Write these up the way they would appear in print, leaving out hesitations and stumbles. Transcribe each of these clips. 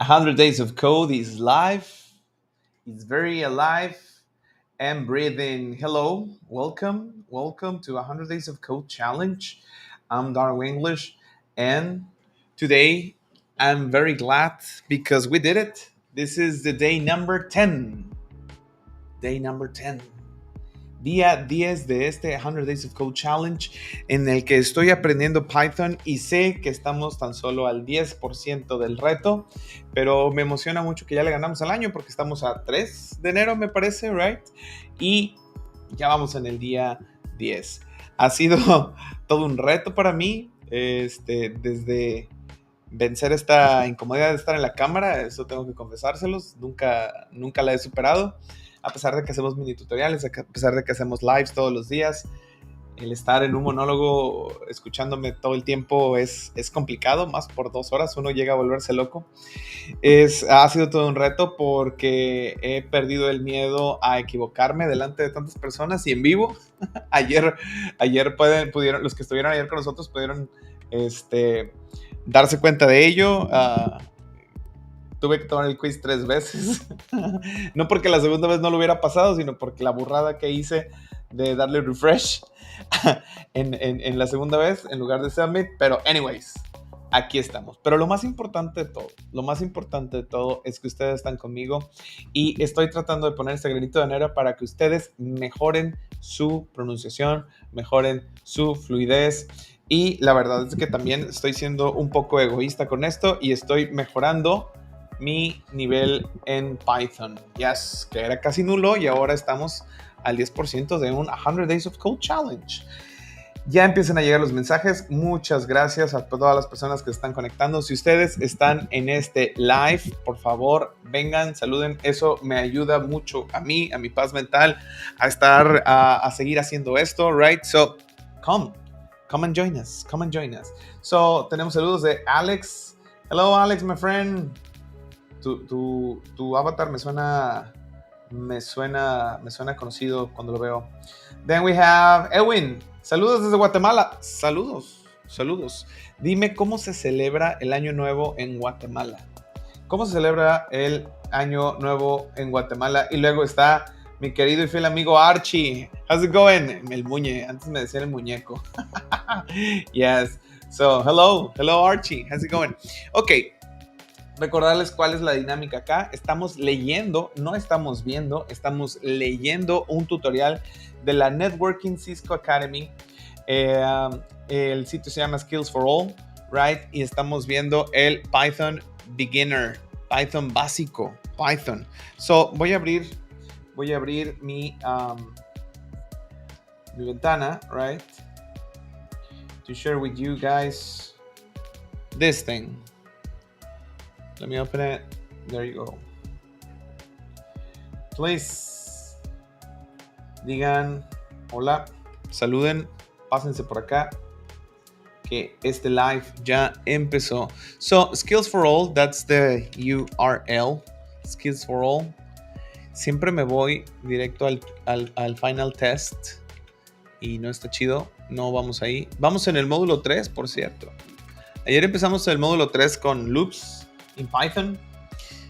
100 Days of Code is live. It's very alive and breathing. Hello, welcome to 100 Days of Code Challenge. I'm Darwin English, and today I'm very glad because we did it. This is the day number 10. Day number 10. Día 10 de este 100 Days of Code Challenge, en el que estoy aprendiendo Python y sé que estamos tan solo al 10% del reto, pero me emociona mucho que ya le ganamos al año porque estamos a 3 de enero, me parece, right? Y ya vamos en el día 10. Ha sido todo un reto para mí, desde vencer esta incomodidad de estar en la cámara, eso tengo que confesárselos, nunca la he superado. A pesar de que hacemos mini tutoriales, a pesar de que hacemos lives todos los días, el estar en un monólogo escuchándome todo el tiempo es complicado, más por 2 horas uno llega a volverse loco. Ha sido todo un reto porque he perdido el miedo a equivocarme delante de tantas personas y en vivo. Ayer pudieron, los que estuvieron ayer con nosotros pudieron darse cuenta de ello. Tuve que tomar el quiz 3 veces. No porque la segunda vez no lo hubiera pasado, sino porque la burrada que hice de darle refresh en la segunda vez en lugar de submit. Pero anyways, aquí estamos. Pero lo más importante de todo es que ustedes están conmigo y estoy tratando de poner este granito de arena para que ustedes mejoren su pronunciación, mejoren su fluidez. Y la verdad es que también estoy siendo un poco egoísta con esto y estoy mejorando mi nivel en Python. Yes, que era casi nulo y ahora estamos al 10% de un 100 Days of Code Challenge. Ya empiezan a llegar los mensajes. Muchas gracias a todas las personas que están conectando. Si ustedes están en este live, por favor, vengan, saluden. Eso me ayuda mucho a mí, a mi paz mental, a seguir haciendo esto, right? So, come and join us. So, tenemos saludos de Alex. Hello, Alex, my friend. Tu avatar me suena conocido cuando lo veo. Then we have Edwin. Saludos desde Guatemala. Saludos. Dime cómo se celebra el Año Nuevo en Guatemala. ¿Cómo se celebra el Año Nuevo en Guatemala? Y luego está mi querido y fiel amigo Archie. How's it going? El muñe. Antes me decían el muñeco. Yes. So, hello Archie. How's it going? Okay. Recordarles cuál es la dinámica acá. Estamos leyendo, no estamos viendo, estamos leyendo un tutorial de la Networking Cisco Academy. El sitio se llama Skills for All, right? Y estamos viendo el Python Beginner, Python básico, Python. So, voy a abrir mi ventana, right? To share with you guys this thing. Let me open it. There you go. Please, digan hola, saluden, pásense por acá, que este live ya empezó. So, Skills for All, that's the URL. Skills for All. Siempre me voy directo al final test y no está chido. No vamos ahí. Vamos en el módulo 3, por cierto. Ayer empezamos el módulo 3 con loops in Python.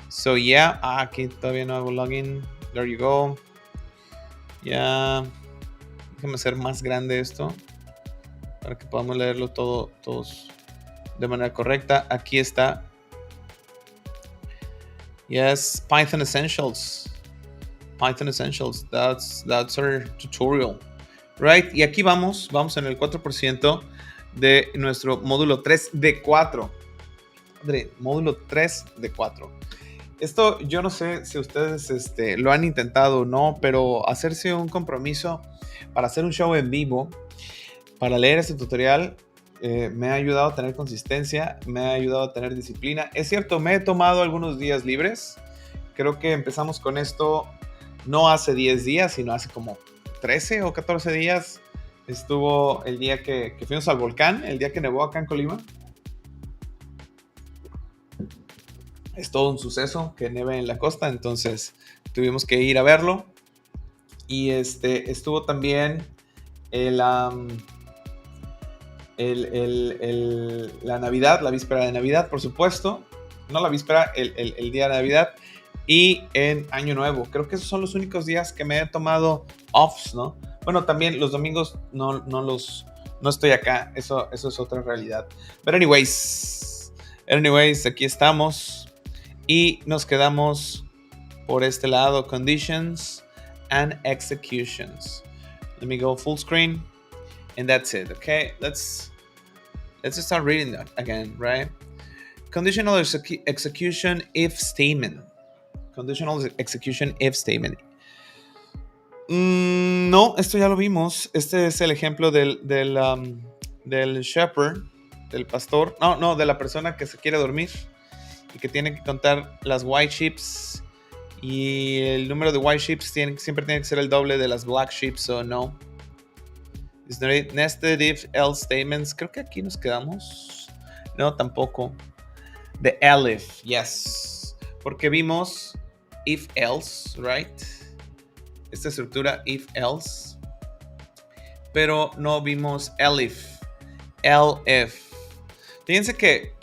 So yeah, aquí todavía no hago login. There you go. Ya, déjame hacer más grande esto para que podamos leerlo todos de manera correcta. Aquí está. Yes, Python Essentials. That's our tutorial. Right? Y aquí vamos en el 4% de nuestro módulo 3 de 4. Módulo 3 de 4. Esto yo no sé si ustedes lo han intentado o no, pero hacerse un compromiso para hacer un show en vivo, para leer este tutorial, me ha ayudado a tener consistencia, me ha ayudado a tener disciplina. Es cierto, me he tomado algunos días libres. Creo que empezamos con esto no hace 10 días, sino hace como 13 o 14 días. Estuvo el día que fuimos al volcán, el día que nevó acá en Colima. Es todo un suceso que nieve en la costa, entonces tuvimos que ir a verlo. Y estuvo también la Navidad, la víspera de Navidad, por supuesto. no la víspera, el día de Navidad y en Año Nuevo. Creo que esos son los únicos días que me he tomado offs, ¿no? Bueno, también los domingos no estoy acá, eso es otra realidad. But anyways, aquí estamos y nos quedamos por este lado, conditions and executions. Let me go full screen and that's it, okay? Let's start reading that again, right? Conditional execution if statement. Conditional execution if statement. No, esto ya lo vimos. Este es el ejemplo del shepherd, del pastor. No, de la persona que se quiere dormir y que tiene que contar las white sheeps. Y el número de white sheeps siempre tiene que ser el doble de las black sheeps, so no. It's not it. Nested if else statements. Creo que aquí nos quedamos. No, tampoco. The elif, yes. Porque vimos if else, right? Esta estructura if else. Pero no vimos elif. Fíjense que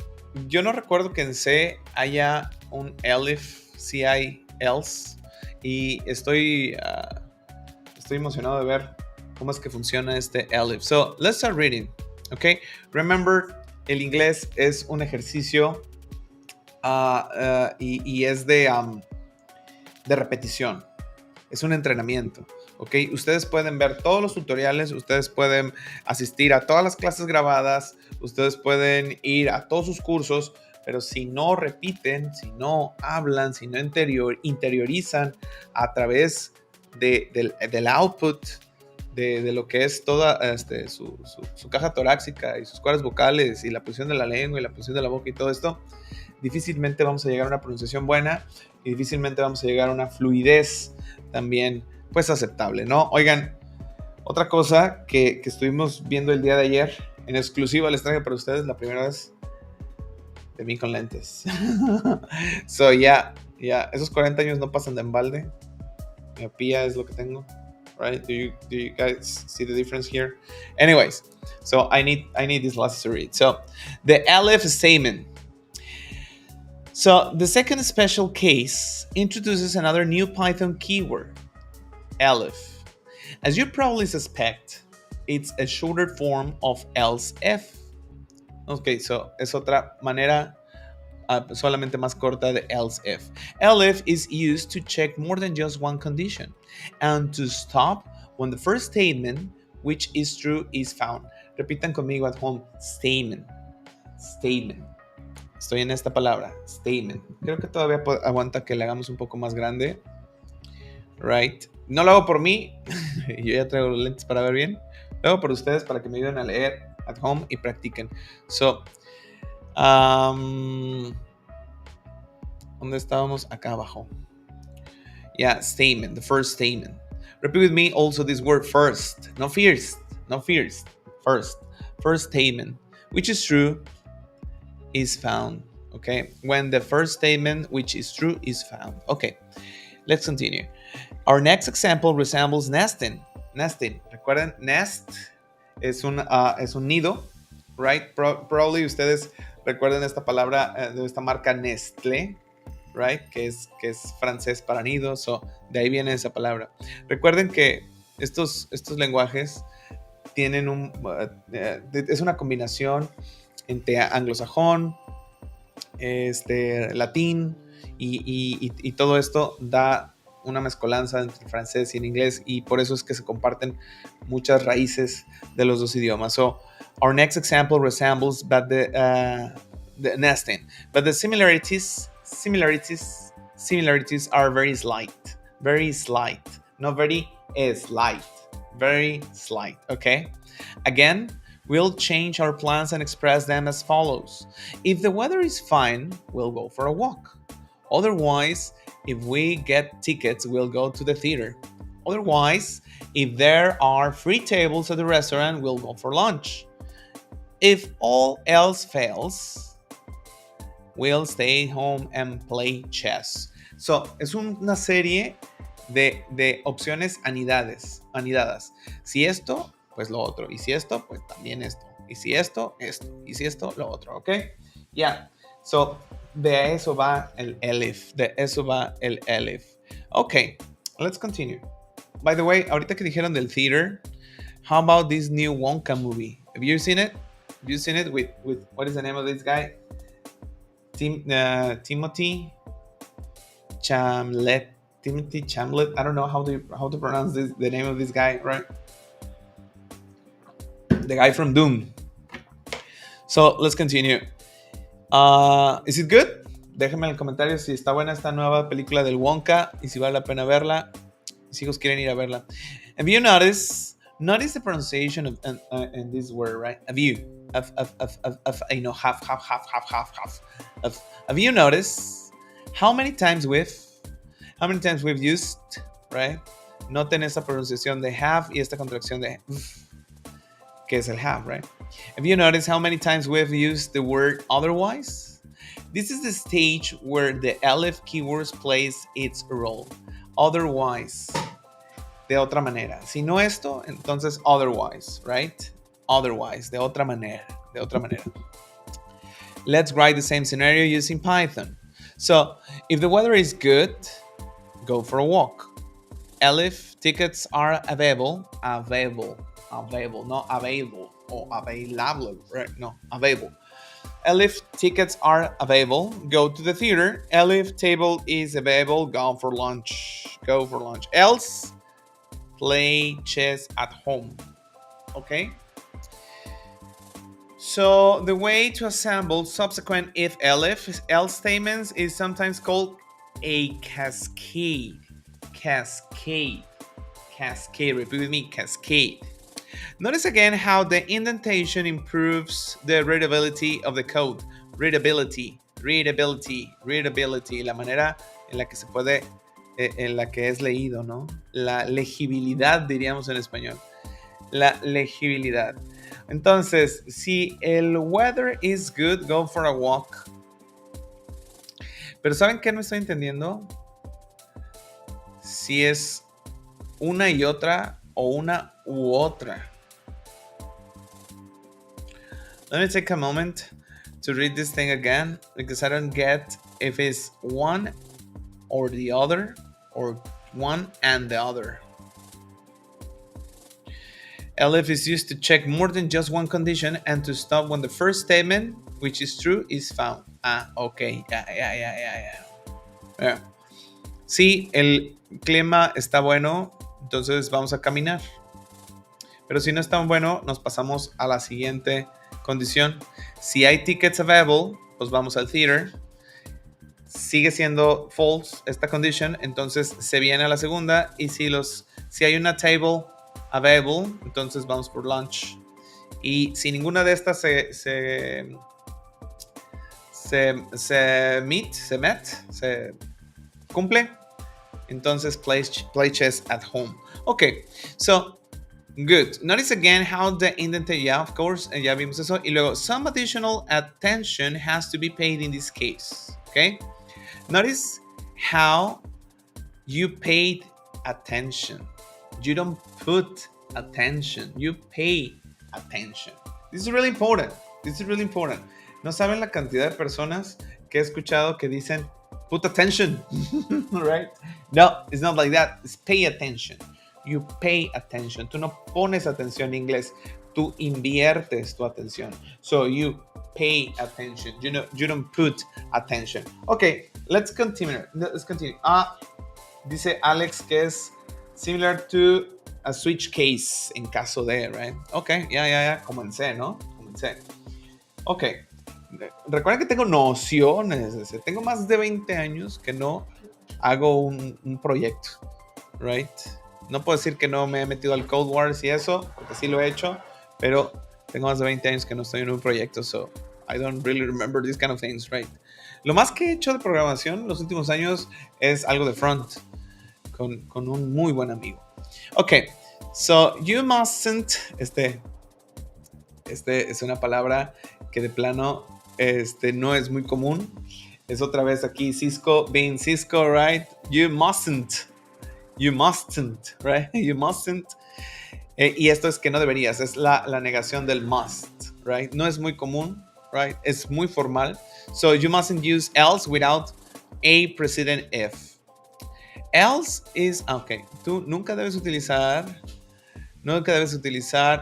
yo no recuerdo que en C haya un elif. Si hay else. Y estoy emocionado de ver cómo es que funciona este elif. So, let's start reading. Okay? Remember, el inglés es un ejercicio y es de repetición. Es un entrenamiento. ¿Ok? Ustedes pueden ver todos los tutoriales, ustedes pueden asistir a todas las clases grabadas, ustedes pueden ir a todos sus cursos, pero si no repiten, si no hablan, si no interiorizan a través del output de lo que es toda su caja torácica y sus cuerdas vocales y la posición de la lengua y la posición de la boca y todo esto, difícilmente vamos a llegar a una pronunciación buena y difícilmente vamos a llegar a una fluidez también pues aceptable, ¿no? Oigan, otra cosa que estuvimos viendo el día de ayer, en exclusiva les traje para ustedes la primera vez de mí con lentes. So, ya, esos 40 años no pasan de embalde. Miopía es lo que tengo. Right? Do you guys see the difference here? Anyways, so I need this last to read. So, the elif statement. So, the second special case introduces another new Python keyword, elif. As you probably suspect, it's a shorter form of else if. Ok, so es otra manera solamente más corta de else if. Elif is used to check more than just one condition and to stop when the first statement, which is true, is found. Repitan conmigo at home, statement. Estoy en esta palabra, statement. Creo que todavía aguanta que le hagamos un poco más grande. Right. No lo hago por mí. Yo ya traigo los lentes para ver bien. Lo hago por ustedes para que me ayuden a leer at home y practiquen. So, ¿dónde estábamos? Acá abajo. Yeah, statement, the first statement. Repeat with me also this word first. No first. First statement, which is true, is found. Okay, when the first statement, which is true, is found. Okay, let's continue. Our next example resembles nesting. Recuerden, nest es un nido, right? Probably ustedes recuerden esta palabra de esta marca Nestlé, right? Que es francés para nido, so de ahí viene esa palabra. Recuerden que estos lenguajes tienen es una combinación entre anglosajón, latín y todo esto da una mezcolanza entre el francés y el inglés y por eso es que se comparten muchas raíces de los dos idiomas. So, our next example resembles the nesting, but the similarities are very slight, not very slight, very slight, okay? Again, we'll change our plans and express them as follows. If the weather is fine, we'll go for a walk. Otherwise, if we get tickets, we'll go to the theater. Otherwise, if there are free tables at the restaurant, we'll go for lunch. If all else fails, we'll stay home and play chess. So, es una serie de opciones anidadas. Si esto, pues lo otro. Y si esto, pues también esto. Y si esto, esto. Y si esto, lo otro. ¿Ok? Yeah. So, De eso va el elif. De eso va el elif. Okay, let's continue. By the way, ahorita que dijeron del theater, how about this new Wonka movie? Have you seen it? Have you seen it with what is the name of this guy? Timothy Chamlet. Timothy Chamlet. I don't know how to pronounce the name of this guy, right? The guy from Doom. So let's continue. Is it good? Déjenme en el comentario si está buena esta nueva película del Wonka y si vale la pena verla. Mis hijos quieren ir a verla. Have you noticed the pronunciation of in this word, right? Have you? You know, half. Have you noticed how many times we've used, right? Noten esa pronunciación de have y esta contracción de que es el have, right? Have you noticed how many times we've used the word otherwise? This is the stage where the elif keywords plays its role. Otherwise, de otra manera. Si no esto, entonces otherwise, right? Otherwise, de otra manera. Let's write the same scenario using Python. So, if the weather is good, go for a walk. Elif tickets are available, not available, or available, right? No, available. Elif tickets are available, go to the theater. Elif table is available, go for lunch. Else, play chess at home. Okay? So the way to assemble subsequent if else statements is sometimes called a cascade. Cascade. Repeat with me, cascade. Notice again how the indentation improves the readability of the code. Readability. La manera en la que se puede, en la que es leído, ¿no? La legibilidad, diríamos en español. La legibilidad. Entonces, si el weather is good, go for a walk. Pero ¿saben qué no estoy entendiendo? Si es una y otra o una u otra. Let me take a moment to read this thing again because I don't get if it's one or the other or one and the other. Elif is used to check more than just one condition and to stop when the first statement, which is true, is found. Okay. Yeah. Si el clima está bueno, entonces vamos a caminar. Pero si no está bueno, nos pasamos a la siguiente condición. Si hay tickets available, pues vamos al theater. Sigue siendo false esta condition, entonces se viene a la segunda. Y si hay una table available, entonces vamos por lunch. Y si ninguna de estas se cumple, entonces play chess at home. Okay, so good. Notice again how the indentation, yeah, of course, ya vimos eso. Y luego, some additional attention has to be paid in this case. Okay, notice how you paid attention. You don't put attention, you pay attention. This is really important. No saben la cantidad de personas que he escuchado que dicen put attention, right? No, it's not like that. It's pay attention. You pay attention. Tú no pones atención en inglés. Tú inviertes tu atención. So you pay attention. You don't put attention. Okay, let's continue. Dice Alex que es similar to a switch case en caso de, right? Okay, ya. Comencé. Okay. Recuerden que tengo nociones. Tengo más de 20 años que no hago un proyecto, right? No puedo decir que no me he metido al Code Wars y eso, porque sí lo he hecho, pero tengo más de 20 años que no estoy en un proyecto, so I don't really remember these kind of things, right? Lo más que he hecho de programación los últimos años es algo de front, con un muy buen amigo. Okay, so you mustn't, este es una palabra que de plano no es muy común. Es otra vez aquí Cisco, being Cisco, right? You mustn't, right? You mustn't. Y esto es que no deberías, es la negación del must, right? No es muy común, right? Es muy formal. So you mustn't use else without a precedent if. Else is, okay, tú nunca debes utilizar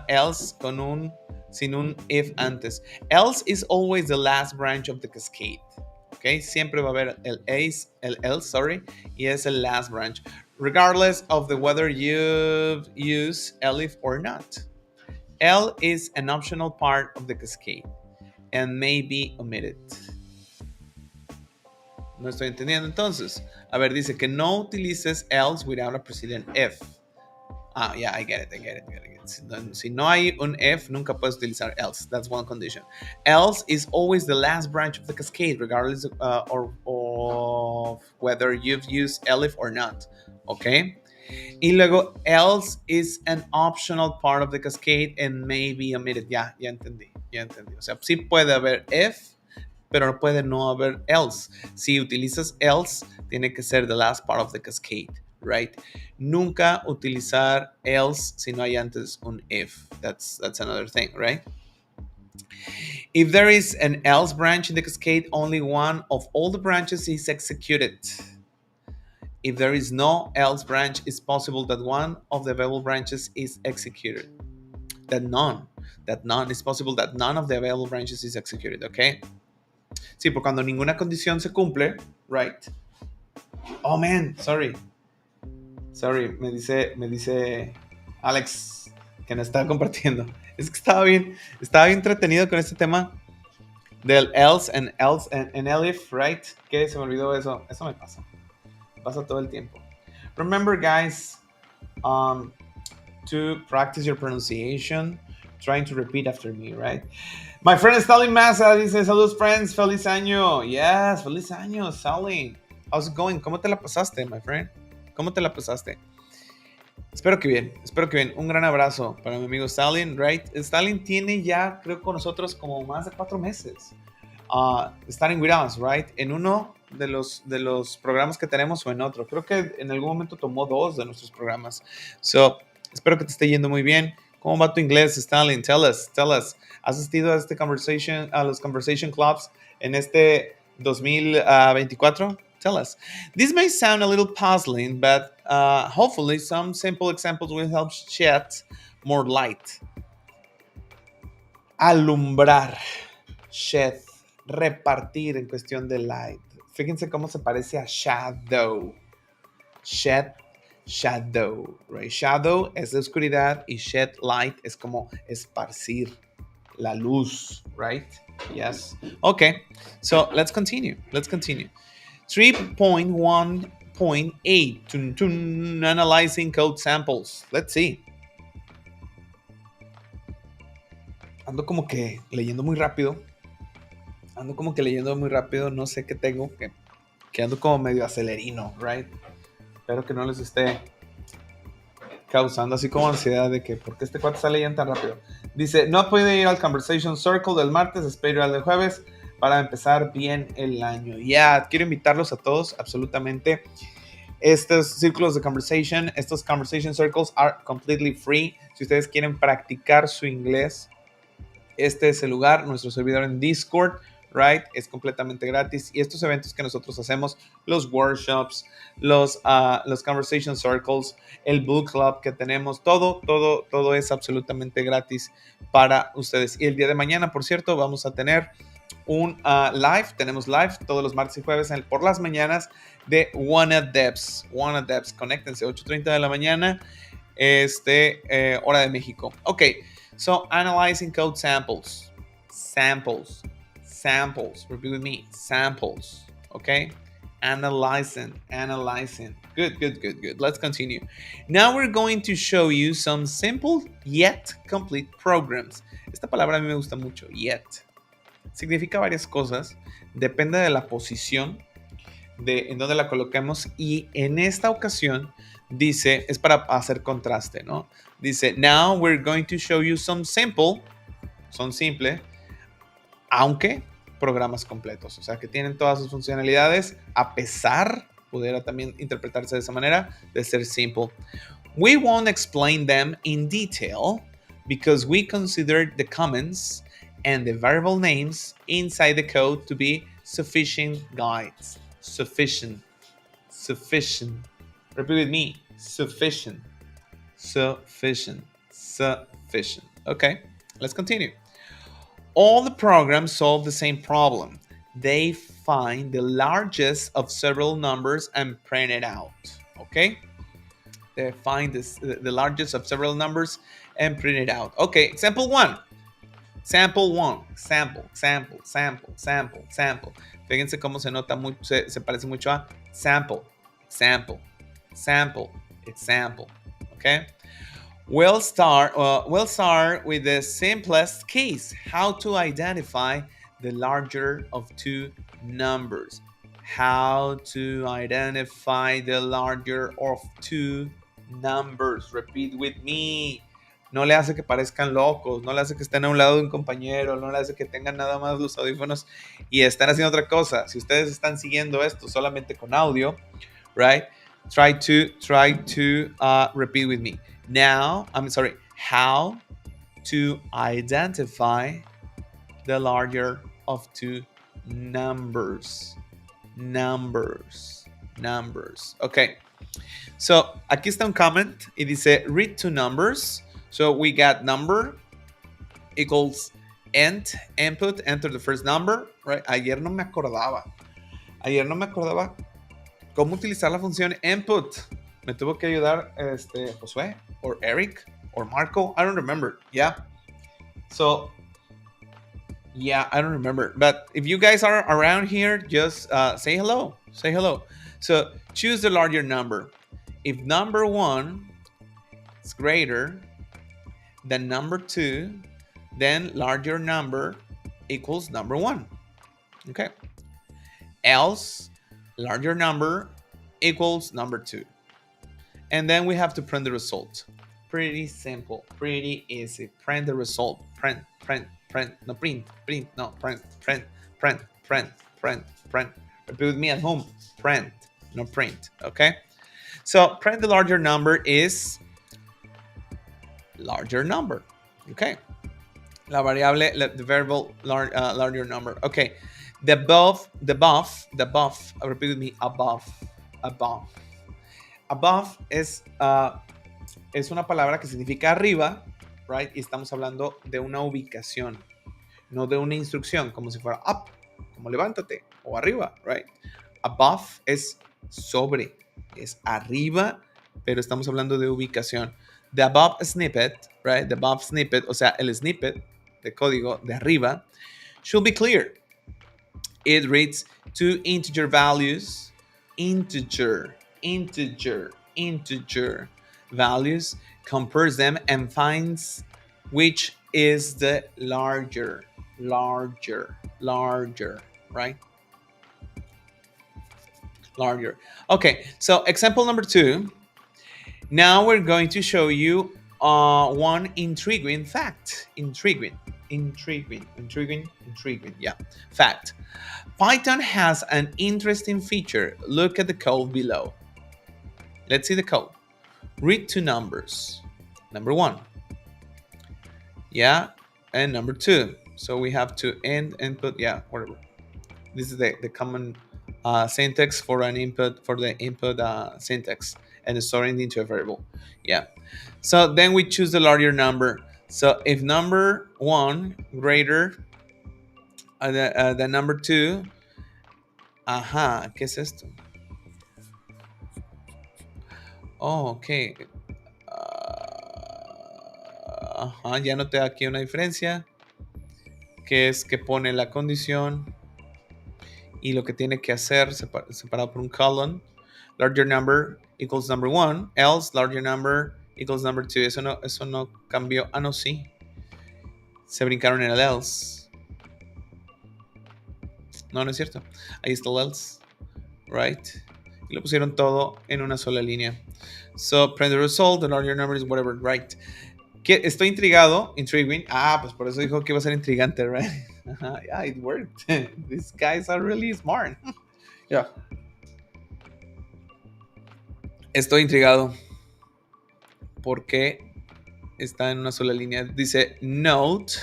else sin un if antes. Else is always the last branch of the cascade. Okay, siempre va a haber el else, sorry, y es el last branch, regardless of the whether you use elif or not. L is an optional part of the cascade and may be omitted. No estoy entendiendo entonces. A ver, dice que no utilices else without a precedent if. Yeah, I get it. Si no hay un if, nunca puedes utilizar else. That's one condition. Else is always the last branch of the cascade, regardless of whether you've used elif or not. Okay? Y luego, else is an optional part of the cascade and may be omitted. Ya entendí. O sea, sí puede haber if, pero no puede no haber else. Si utilizas else, tiene que ser the last part of the cascade, right? Nunca utilizar else si no hay antes un if. That's another thing, right? If there is an else branch in the cascade, only one of all the branches is executed. If there is no else branch, it's possible that one of the available branches is executed. It's possible that none of the available branches is executed, okay? Sí, porque cuando ninguna condición se cumple, right? Oh man, sorry, me dice Alex que me está compartiendo. Es que estaba bien entretenido con este tema del else and elif, right? Que se me olvidó eso me pasa todo el tiempo. Remember, guys, to practice your pronunciation, trying to repeat after me, right? My friend Stalin Massa dice, saludos friends, feliz año. Yes, feliz año, Stalin. How's it going? ¿Cómo te la pasaste, my friend? ¿Cómo te la pasaste? Espero que bien. Un gran abrazo para mi amigo Stalin, right? Stalin tiene ya, creo, con nosotros como más de 4 meses. Starting with us, right? En uno de los programas que tenemos o en otro. Creo que en algún momento tomó 2 de nuestros programas. So, espero que te esté yendo muy bien. ¿Cómo va tu inglés, Stalin? Tell us. ¿Has asistido a los conversation clubs en este 2024? Tell us. This may sound a little puzzling, but hopefully some simple examples will help shed more light. Alumbrar. Shed. Repartir en cuestión de light. Fíjense cómo se parece a shadow. Shed, shadow, right? Shadow es la oscuridad y shed light es como esparcir la luz, right? Yes. Okay, so let's continue. 3.1.8, analyzing code samples. Let's see. Ando como que leyendo muy rápido. No sé qué tengo, que ando como medio acelerino, right? Espero que no les esté causando así como ansiedad de que ¿por qué este cuate está leyendo tan rápido? Dice, no puede ir al Conversation Circle del martes, espero ir al del jueves para empezar bien el año. Quiero invitarlos a todos, absolutamente. Estos círculos de conversation, estos conversation circles are completely free. Si ustedes quieren practicar su inglés, este es el lugar, nuestro servidor en Discord, right? Es completamente gratis. Y estos eventos que nosotros hacemos, los workshops, los conversation circles, el book club que tenemos, todo es absolutamente gratis para ustedes. Y el día de mañana, por cierto, vamos a tener un live. Tenemos live todos los martes y jueves por las mañanas de Wanna Devs. Conéctense, 8:30 de la mañana, hora de México. Ok, so analyzing code samples. Repeat with me. Samples. Okay? Analyzing. Good. Let's continue. Now we're going to show you some simple yet complete programs. Esta palabra a mí me gusta mucho. Yet. Significa varias cosas. Depende de la posición en donde la coloquemos. Y en esta ocasión dice, es para hacer contraste, ¿no? Dice, now we're going to show you some simple, aunque programas completos, o sea que tienen todas sus funcionalidades a pesar, pudiera también interpretarse de esa manera, de ser simple. We won't explain them in detail because we consider the comments and the variable names inside the code to be sufficient guides. Sufficient. Sufficient. Repeat with me. Sufficient. Sufficient. Sufficient. Okay, let's continue. All the programs solve the same problem. They find the largest of several numbers and print it out. Okay? They find the largest of several numbers and print it out. Okay, example one. Sample one. Sample, sample, sample, sample, sample. Fíjense cómo se nota mucho, se parece mucho a sample, example, sample, example. Okay? We'll start with the simplest case, how to identify the larger of two numbers. How to identify the larger of two numbers. Repeat with me. No le hace que parezcan locos, no le hace que estén a un lado de un compañero, no le hace que tengan nada más los audífonos y están haciendo otra cosa. Si ustedes están siguiendo esto solamente con audio, right? Try to repeat with me. How to identify the larger of two numbers. Numbers. Okay. So, aquí está un comment y dice read two numbers. So, we got number equals input, enter the first number, right? Ayer no me acordaba cómo utilizar la función input. Me tuvo que ayudar Josué or Eric or Marco. I don't remember. Yeah. So, yeah, I don't remember. But if you guys are around here, just say hello. Say hello. So, choose the larger number. If number 1 is greater than number 2, then larger number equals number 1. Okay. Else, larger number equals number 2. And then we have to print the result. Pretty simple, pretty easy. Print the result. Print. No, print. No, print. Repeat with me at home. Print, no print. Okay? So, print the larger number is larger number. Okay? La variable, the variable larger number. Okay. The above, repeat with me, above. Above es una palabra que significa arriba, right? Y estamos hablando de una ubicación, no de una instrucción, como si fuera up, como levántate, o arriba, right? Above es sobre, es arriba, pero estamos hablando de ubicación. The above snippet, right? The above snippet, o sea, el snippet de código de arriba, should be clear. It reads two integer values, integer values, compares them and finds which is the larger, right? Larger. Okay, so example number 2. Now we're going to show you one intriguing fact. Intriguing. Yeah, fact. Python has an interesting feature. Look at the code below. Let's see the code. Read two numbers. Number 1. Yeah, and number 2. So we have to input, yeah, whatever. This is the common syntax for an input, for the input syntax, and storing into a variable. Yeah. So then we choose the larger number. So if number 1 greater than number 2, ¿qué es esto? Oh, ok. Ya noté aquí una diferencia, que es que pone la condición y lo que tiene que hacer separado por un colon. Larger number equals number 1, else larger number equals number 2. Eso no cambió. No, sí. Se brincaron en el else. No es cierto. Ahí está el else, right? Y lo pusieron todo en una sola línea. So, print the result, the larger number is whatever, right? Estoy intriguing. Pues por eso dijo que iba a ser intrigante, right? Yeah, it worked. These guys are really smart. Yeah. Estoy intrigado. ¿Por qué está en una sola línea? Dice, note,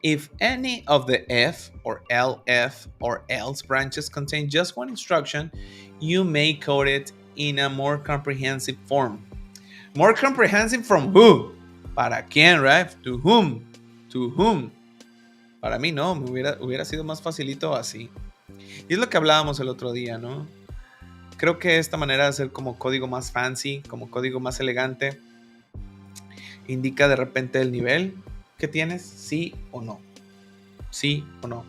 If any of the F or LF or else branches contain just one instruction, you may code it in a more comprehensive form. More comprehensive from who? ¿Para quién, right? To whom? To whom? Para mí no, hubiera sido más facilito así. Y es lo que hablábamos el otro día, ¿no? Creo que esta manera de hacer como código más fancy, como código más elegante, indica de repente el nivel que tienes, sí o no. Sí o no.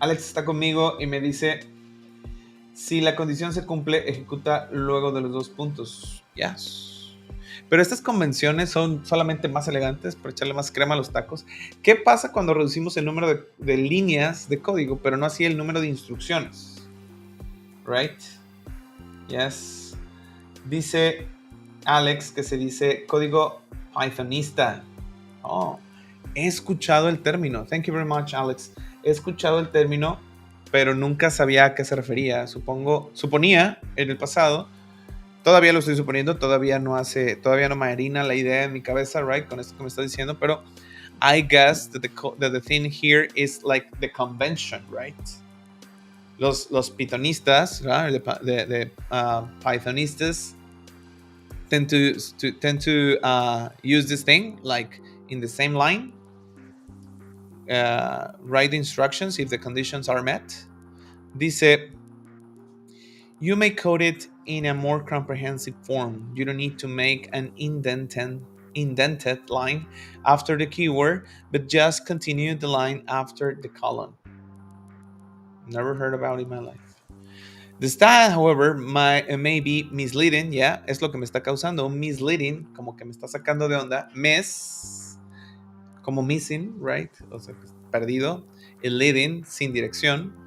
Alex está conmigo y me dice, si la condición se cumple, ejecuta luego de los dos puntos. Yes. Pero estas convenciones son solamente más elegantes para echarle más crema a los tacos. ¿Qué pasa cuando reducimos el número de líneas de código, pero no así el número de instrucciones? Right? Yes. Dice Alex que se dice código pythonista. Oh, he escuchado el término. Thank you very much, Alex. He escuchado el término, pero nunca sabía a qué se refería. Suponía en el pasado. Todavía lo estoy suponiendo, todavía no me harina la idea en mi cabeza, right, con esto que me está diciendo, pero I guess that the thing here is like the convention, right? Los pythonistas, right? the pythonistas tend to use this thing like in the same line, write the instructions if the conditions are met. Dice, you may code it in a more comprehensive form. You don't need to make an indented line after the keyword, but just continue the line after the colon. Never heard about it in my life. The style, however, may be misleading. Yeah, es lo que me está causando. Misleading, como que me está sacando de onda. Como missing, right? O sea, perdido. El leading, sin dirección.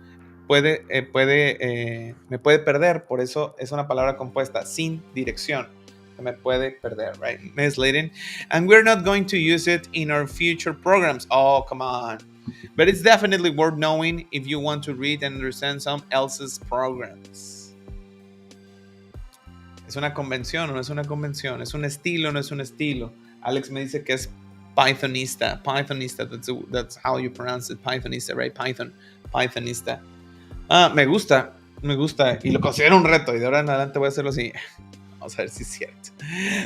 Me puede perder, por eso es una palabra compuesta, sin dirección, que me puede perder, right? Misleading. And we're not going to use it in our future programs. Oh, come on. But it's definitely worth knowing if you want to read and understand some else's programs. ¿Es una convención o no es una convención? ¿Es un estilo o no es un estilo? Alex me dice que es pythonista. Pythonista, that's how you pronounce it. Pythonista, right? Pythonista. Me gusta y lo considero un reto y de ahora en adelante voy a hacerlo así. Vamos a ver si es cierto.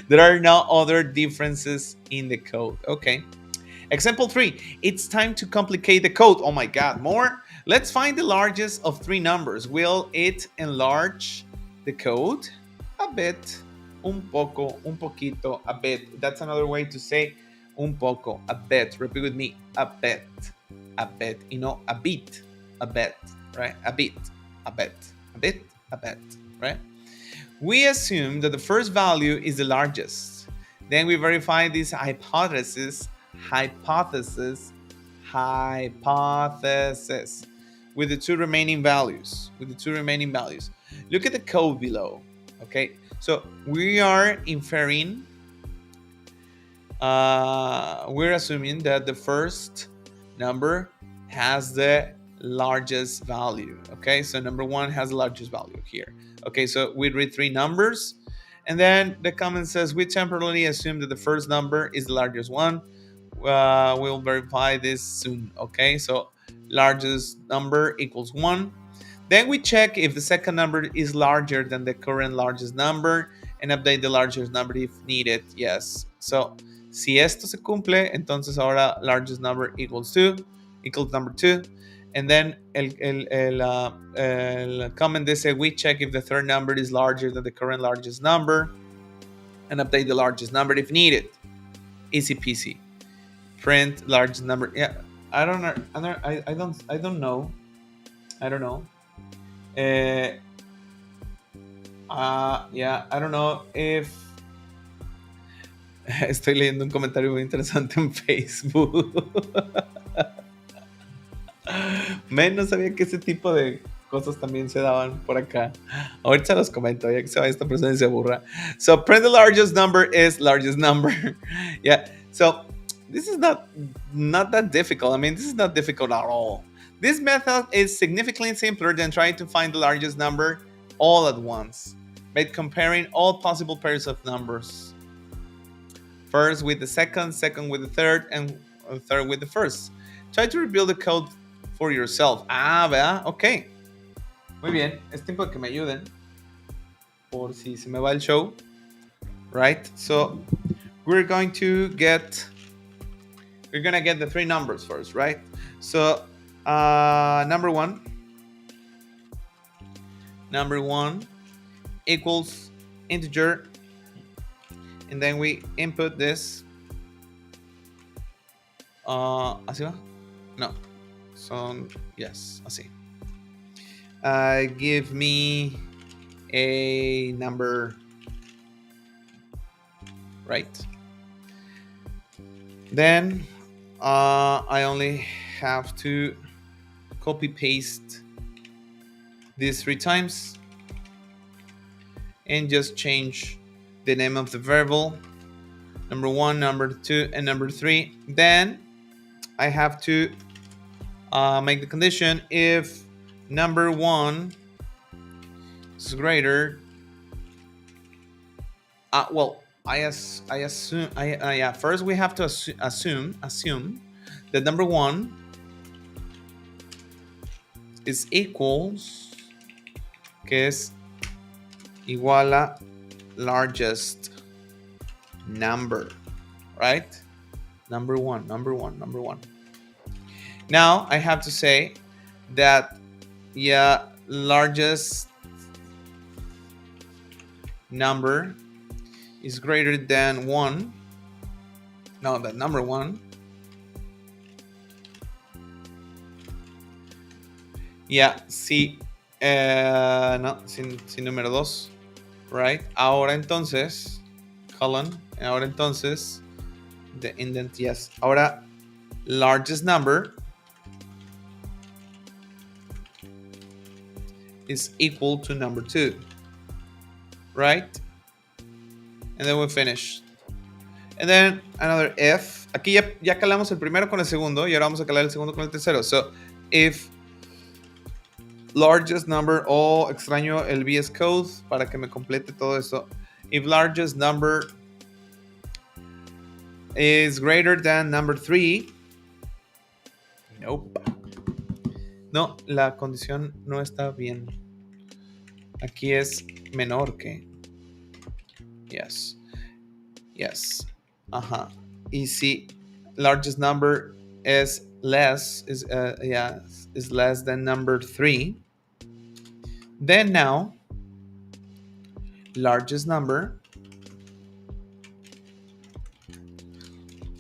There are no other differences in the code. Okay. Example 3. It's time to complicate the code. Oh my God, more? Let's find the largest of three numbers. Will it enlarge the code? A bit. Un poco, un poquito, a bit. That's another way to say un poco, a bit. Repeat with me. A bit. A bit. You know, a bit. A bit. Right? A bit, right? We assume that the first value is the largest. Then we verify this hypothesis with the two remaining values. Look at the code below. Okay, so we are inferring, we're assuming that the first number has the largest value. Okay, so number one has the largest value here. Okay, so we read three numbers, and then the comment says we temporarily assume that the first number is the largest one. We'll verify this soon. Okay, so largest number equals 1. Then we check if the second number is larger than the current largest number and update the largest number if needed. Yes. So si esto se cumple, entonces ahora largest number equals number 2. And then el comment they say we check if the third number is larger than the current largest number and update the largest number if needed. Easy peasy. Print largest number. Yeah, I don't know. I don't know. Yeah, I don't know if. Estoy leyendo un comentario muy interesante en Facebook. No sabía que ese tipo de cosas también se daban por acá. Ahorita se los comento, ya que se va esta persona y se aburra. So, print the largest number is largest number. Yeah, so this is not that difficult. I mean, this is not difficult at all. This method is significantly simpler than trying to find the largest number all at once, by comparing all possible pairs of numbers. First with the second with the third, and third with the first. Try to rebuild the code for yourself. Ah, ¿verdad? Ok. Muy bien. Es tiempo de que me ayuden. Por si se me va el show. Right? So, we're gonna get the three numbers first, right? So, number one equals integer, and then we input this. ¿Así va? No. So, yes, así. Give me a number, right? Then I only have to copy paste these 3 times and just change the name of the variable, number 1, number 2, and number 3. Then I have to make the condition if number 1 is greater. First we have to assume that number 1 is equals, que es igual a largest number, right? Number one. Now I have to say that largest number is greater than 1. No, that number 1. Sí. No, sin número 2. Right? Ahora entonces, the indent, yes. Ahora, largest number is equal to number 2. Right? And then we finish. And then another if. Aquí ya calamos el primero con el segundo y ahora vamos a calar el segundo con el tercero. So, if largest number, extraño el VS Code para que me complete todo esto. If largest number is greater than number 3. Nope. No, la condición no está bien. Aquí es menor que. Yes. Y si largest number is less than number 3, then now largest number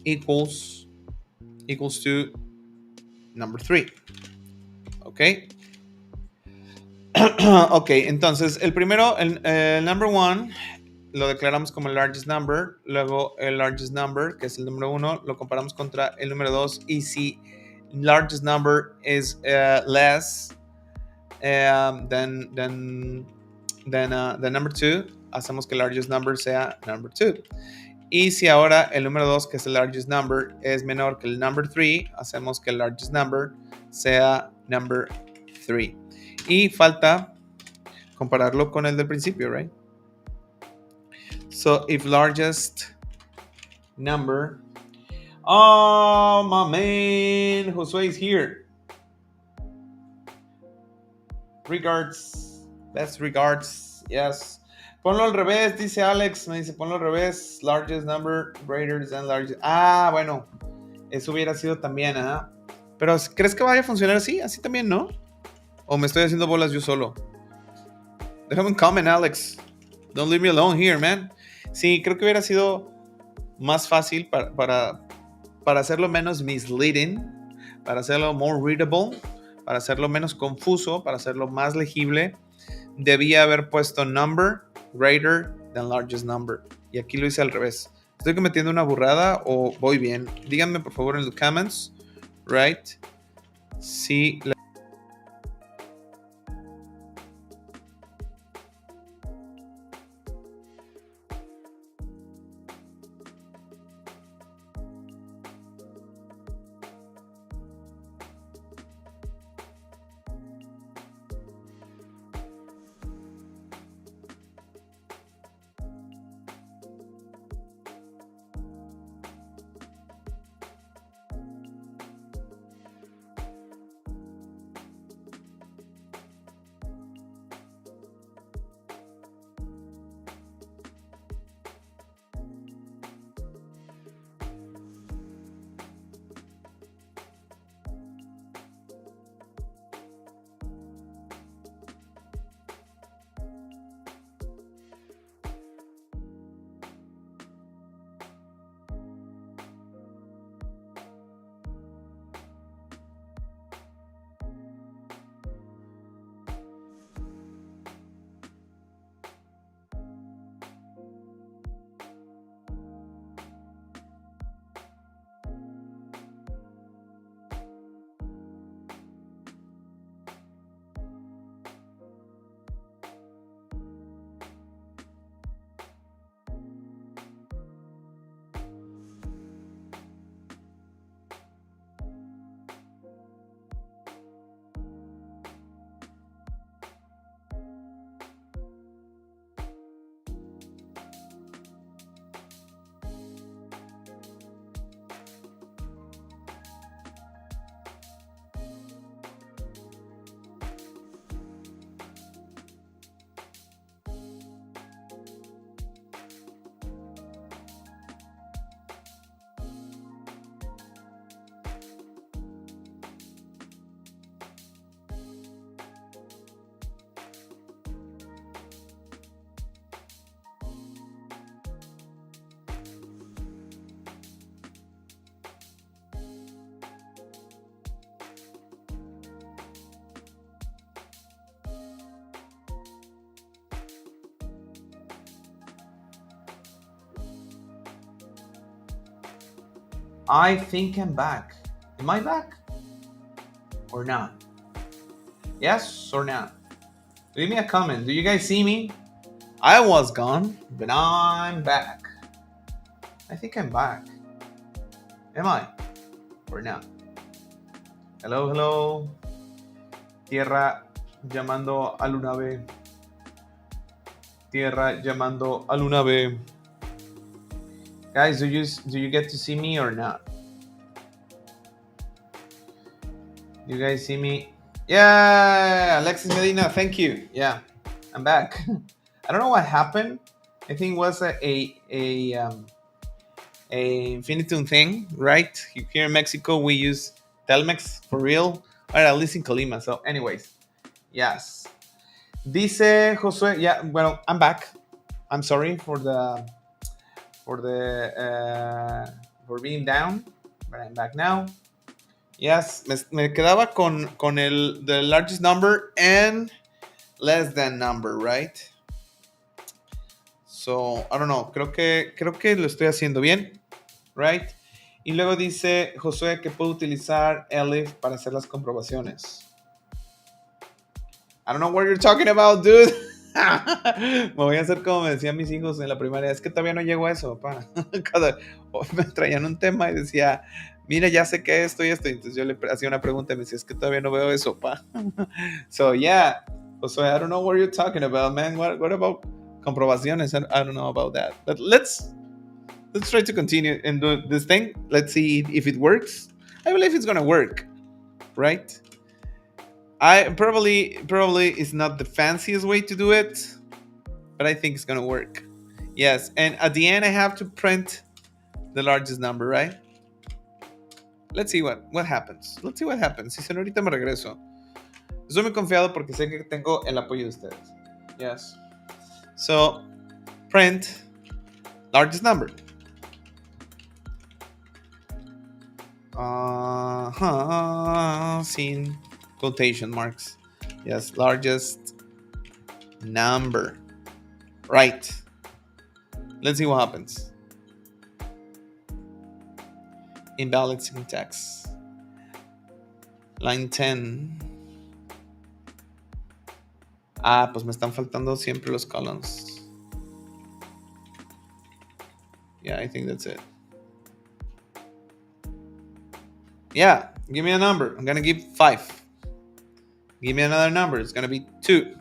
equals to number 3. Okay. Ok, entonces el primero, el number 1 lo declaramos como el largest number. Luego el largest number, que es el número 1, lo comparamos contra el número 2. Y si largest number is less than number 2, hacemos que el largest number sea number 2. Y si ahora el número 2, que es el largest number, es menor que el number 3, hacemos que el largest number sea number 3. Y falta compararlo con el del principio, right? So if largest number, my man Josué is here. Regards, best regards, yes. Ponlo al revés, dice Alex, me dice ponlo al revés, largest number greater than largest. Bueno, eso hubiera sido también, Pero ¿crees que vaya a funcionar así? Así también, ¿no? ¿O me estoy haciendo bolas yo solo? Déjame un comment, Alex. Don't leave me alone here, man. Sí, creo que hubiera sido más fácil para hacerlo menos misleading, para hacerlo more readable, para hacerlo menos confuso, para hacerlo más legible. Debía haber puesto number greater than largest number. Y aquí lo hice al revés. ¿Estoy cometiendo una burrada o voy bien? Díganme por favor en los comments. Right? Sí. I think I'm back. Am I back? Or not? Yes or not? Leave me a comment. Do you guys see me? I was gone, but I'm back. I think I'm back. Am I? Or not? Hello, hello. Tierra llamando a Luna B. Tierra llamando a Luna B. Guys, do you get to see me or not? You guys see me? Yeah, Alexis Medina, thank you. Yeah, I'm back. I don't know what happened. I think it was a Infinitune thing, right? Here in Mexico, we use Telmex for real, or at least in Colima. So, anyways, yes. Dice Josué, yeah. Well, I'm back. I'm sorry for being down, but I'm back now. Yes, me quedaba con the largest number and less than number, right? So, I don't know, creo que lo estoy haciendo bien, right? Y luego dice Josué que puedo utilizar elif para hacer las comprobaciones. I don't know what you're talking about, dude. Me voy a hacer como me decían mis hijos en la primaria, es que todavía no llego a eso, papá. Me traían un tema y decía, mira, ya sé que esto y esto. Entonces yo le hacía una pregunta y me decía, es que todavía no veo eso, pa. So, yeah. So, I don't know what you're talking about, man. What about comprobaciones? I don't know about that. But let's try to continue and do this thing. Let's see if it works. I believe it's going to work, right? I probably it's not the fanciest way to do it, but I think it's going to work. Yes, and at the end I have to print the largest number, right? Let's see what happens. Let's see what happens. Si se no, ahorita me regreso. Estoy muy confiado porque sé que tengo el apoyo de ustedes. Yes. So, print largest number. Sin quotation marks. Yes, largest number. Right. Let's see what happens. Invalid syntax. Line 10. Pues me están faltando siempre los columns. Yeah, I think that's it. Yeah, give me a number. I'm going to give 5. Give me another number. It's going to be 2.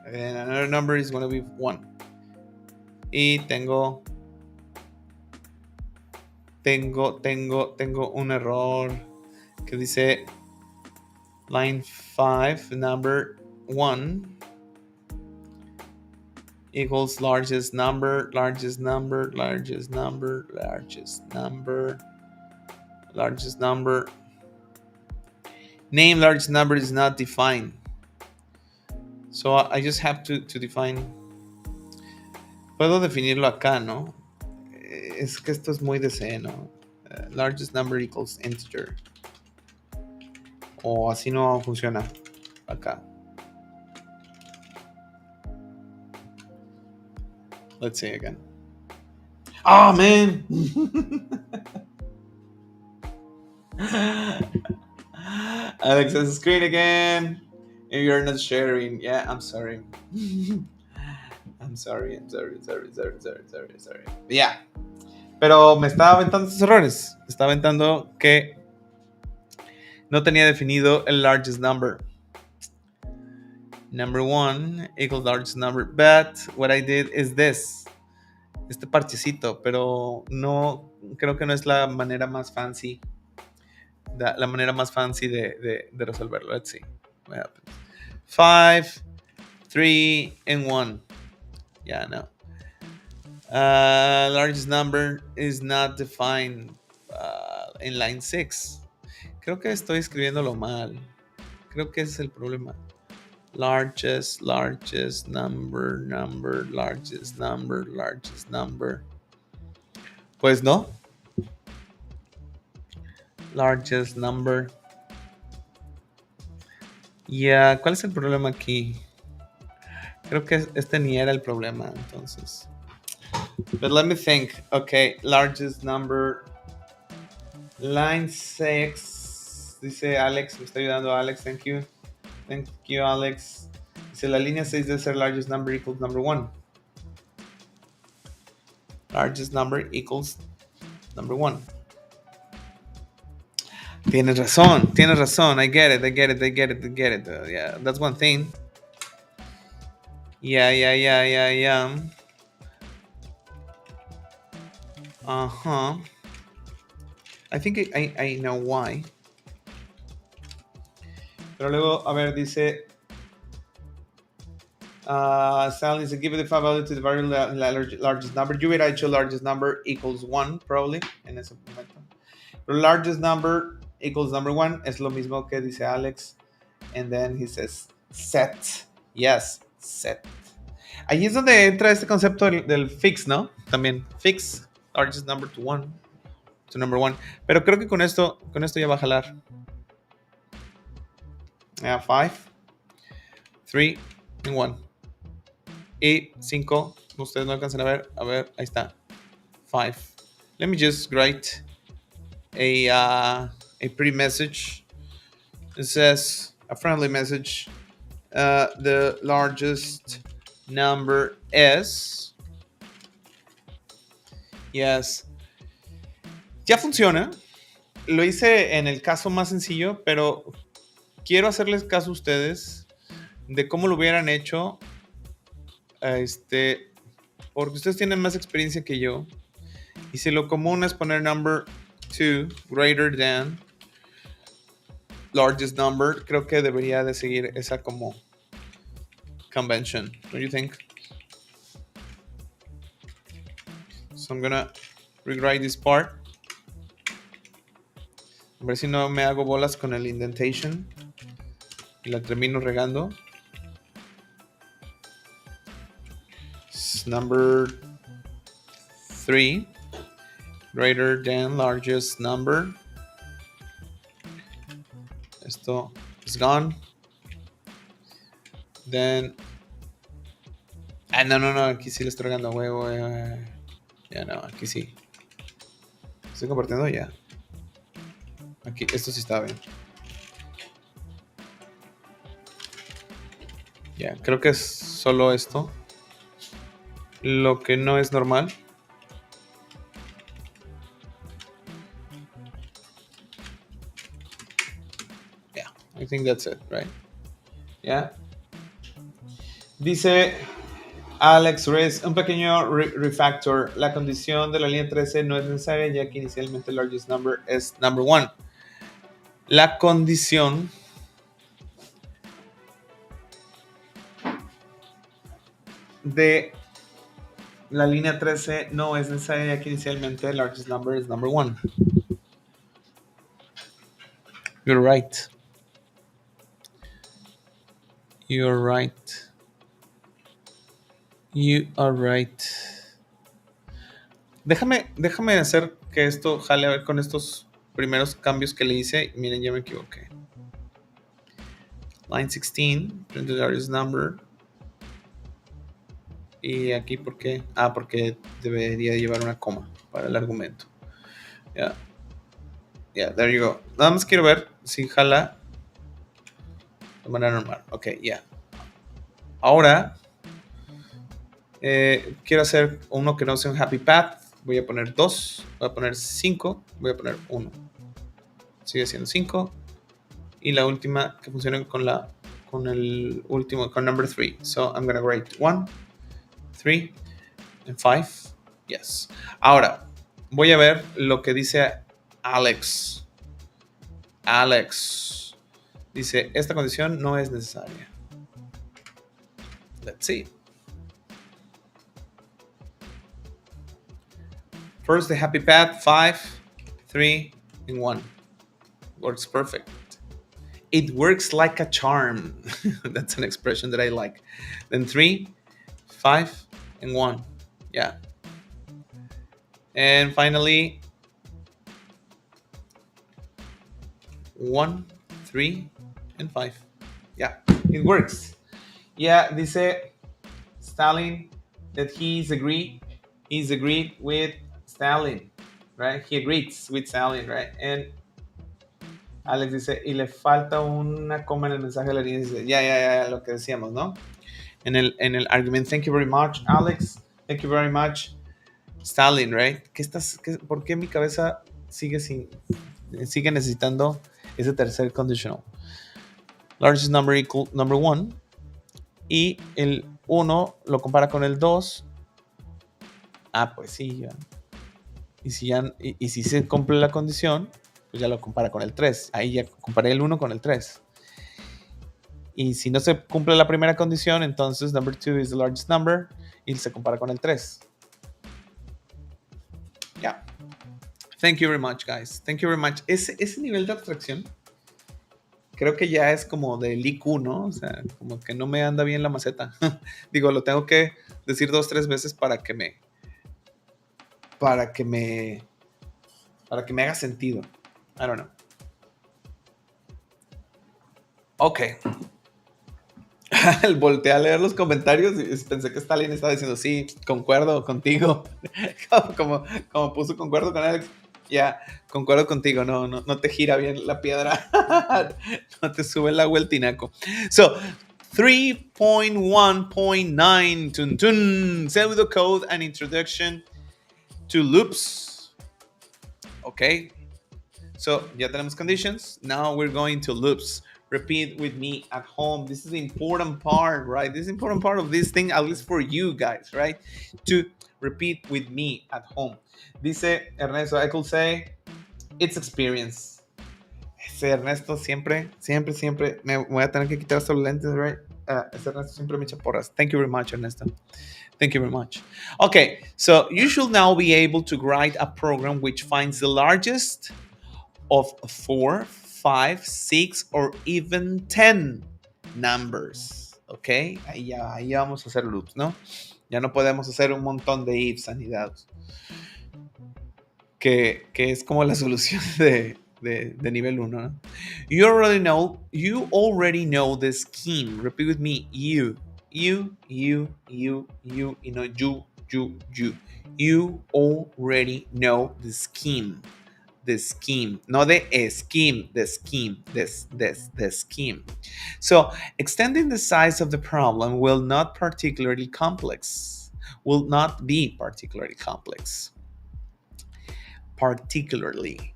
And another number is going to be 1. Y tengo un error que dice line 5, number 1 equals largest number. Name largest number is not defined. So I just have to define. Puedo definirlo acá, ¿no? Es que esto es muy de C, ¿no? Largest number equals integer. O así no funciona acá. Let's see again. Oh, man! Alex's screen again. If you're not sharing, yeah, I'm sorry. I'm sorry. Yeah. Pero me estaba aventando estos errores. Me estaba aventando que no tenía definido el largest number. Number 1 equals largest number. But what I did is this. Este parchecito. Pero no, creo que no es la manera más fancy. La manera más fancy de resolverlo. Let's see what happens. 5, 3, and 1. Yeah, no. Largest number is not defined in line 6. Creo que estoy escribiéndolo mal. Creo que ese es el problema. Largest number, largest number. Pues no. Largest number. Yeah, ¿cuál es el problema aquí? Creo que este ni era el problema, entonces. But let me think. Okay, largest number Line 6. Dice Alex, me está ayudando Alex. Thank you. Thank you, Alex. Dice la línea 6 debe ser largest number equals number 1. Largest number equals number 1. Tienes razón. I get it. Yeah, that's one thing. Yeah. Uh-huh. I think I know why. Pero luego, a ver, dice... Stanley dice, give the five value to the very largest number. You hubiera hecho largest number equals 1, probably, en ese momento. Pero largest number equals number 1 es lo mismo que dice Alex. And then he says, set. Yes, set. Ahí es donde entra este concepto del fix, ¿no? También, fix largest number to 1, to number 1. Pero creo que con esto ya va a jalar. 5, 3, and 1. Y 5, ustedes no alcanzan a ver, ahí está. 5. Let me just write a pretty message. It says, a friendly message. The largest number is... Yes. Ya funciona. Lo hice en el caso más sencillo, pero quiero hacerles caso a ustedes de cómo lo hubieran hecho. Porque ustedes tienen más experiencia que yo. Y si lo común es poner number 2 greater than largest number, creo que debería de seguir esa como convention. Don't you think? So I'm gonna rewrite this part. A ver si no me hago bolas con el indentation y la termino regando. It's number 3 greater than largest number. Esto is gone. Then no, aquí sí le estoy regando a huevo. Ya no, aquí sí. Estoy compartiendo ya. Aquí, esto sí está bien. Ya, creo que es solo esto lo que no es normal. Yeah, I think that's it, right? Yeah. Dice Alex Reyes, un pequeño refactor. La condición de la línea 13 no es necesaria, ya que inicialmente el largest number es number 1. La condición de la línea 13 no es necesaria, ya que inicialmente el largest number es number 1. You're right. You are right. Déjame hacer que esto jale a ver con estos primeros cambios que le hice. Miren, ya me equivoqué. Line 16, print the largest number. Y aquí, ¿por qué? Porque debería llevar una coma para el argumento. Yeah, there you go. Nada más quiero ver si jala de manera normal. Ok, ya. Ahora, quiero hacer uno que no sea un happy path. Voy a poner 2, voy a poner 5, voy a poner 1. Sigue siendo 5. Y la última que funcione con el último, con number 3. So I'm going to write 1, 3, and 5. Yes. Ahora, voy a ver lo que dice Alex. Alex dice, esta condición no es necesaria. Let's see. First, the happy path, 5, 3, and 1. Works perfect. It works like a charm. That's an expression that I like. Then 3, 5, and 1. Yeah. And finally, 1, 3, and 5. Yeah, it works. Yeah, dice Stalin that he's agreed with Stalin, right? He agrees with Sally, right? And Alex dice, y le falta una coma en el mensaje de la niña. Dice, ya, lo que decíamos, ¿no? En el argument, thank you very much, Alex. Thank you very much, Stalin, right? ¿Por qué mi cabeza sigue necesitando ese tercer conditional? Largest number equal number 1. Y el 1 lo compara con el 2. Pues sí, ya. Y si se cumple la condición, pues ya lo compara con el 3. Ahí ya comparé el 1 con el 3. Y si no se cumple la primera condición, entonces number 2 is the largest number y se compara con el 3. Yeah. Thank you very much, guys. Thank you very much. Ese nivel de abstracción creo que ya es como del IQ, ¿no? O sea, como que no me anda bien la maceta. Digo, lo tengo que decir 2-3 veces para que me haga sentido. I don't know. Ok. Volteé a leer los comentarios y pensé que Stalin estaba diciendo, sí, concuerdo contigo. como puso concuerdo con Alex. Ya, concuerdo contigo. No te gira bien la piedra. No te sube el agua el tinaco. So, 3.1.9 tun tun, pseudocode and introduction to loops. Okay. So, ya tenemos conditions. Now we're going to loops. Repeat with me at home. This is the important part, right? This is the important part of this thing, at least for you guys, right? To repeat with me at home. Dice Ernesto, I could say, it's experience. Ese Ernesto siempre me voy a tener que quitar estos lentes, right? Ese Ernesto siempre me echa porras. Thank you very much, Ernesto. Thank you very much. Okay, so you should now be able to write a program which finds the largest of 4, 5, 6, or even 10 numbers. ¿Ok? Ahí vamos a hacer loops, ¿no? Ya no podemos hacer un montón de ifs and dados. Que es como la solución de nivel 1, ¿no? You already know the scheme. Repeat with me. You, y no you. You already know the scheme. The scheme, no the scheme, the scheme, the scheme. So, extending the size of the problem will not be particularly complex. Particularly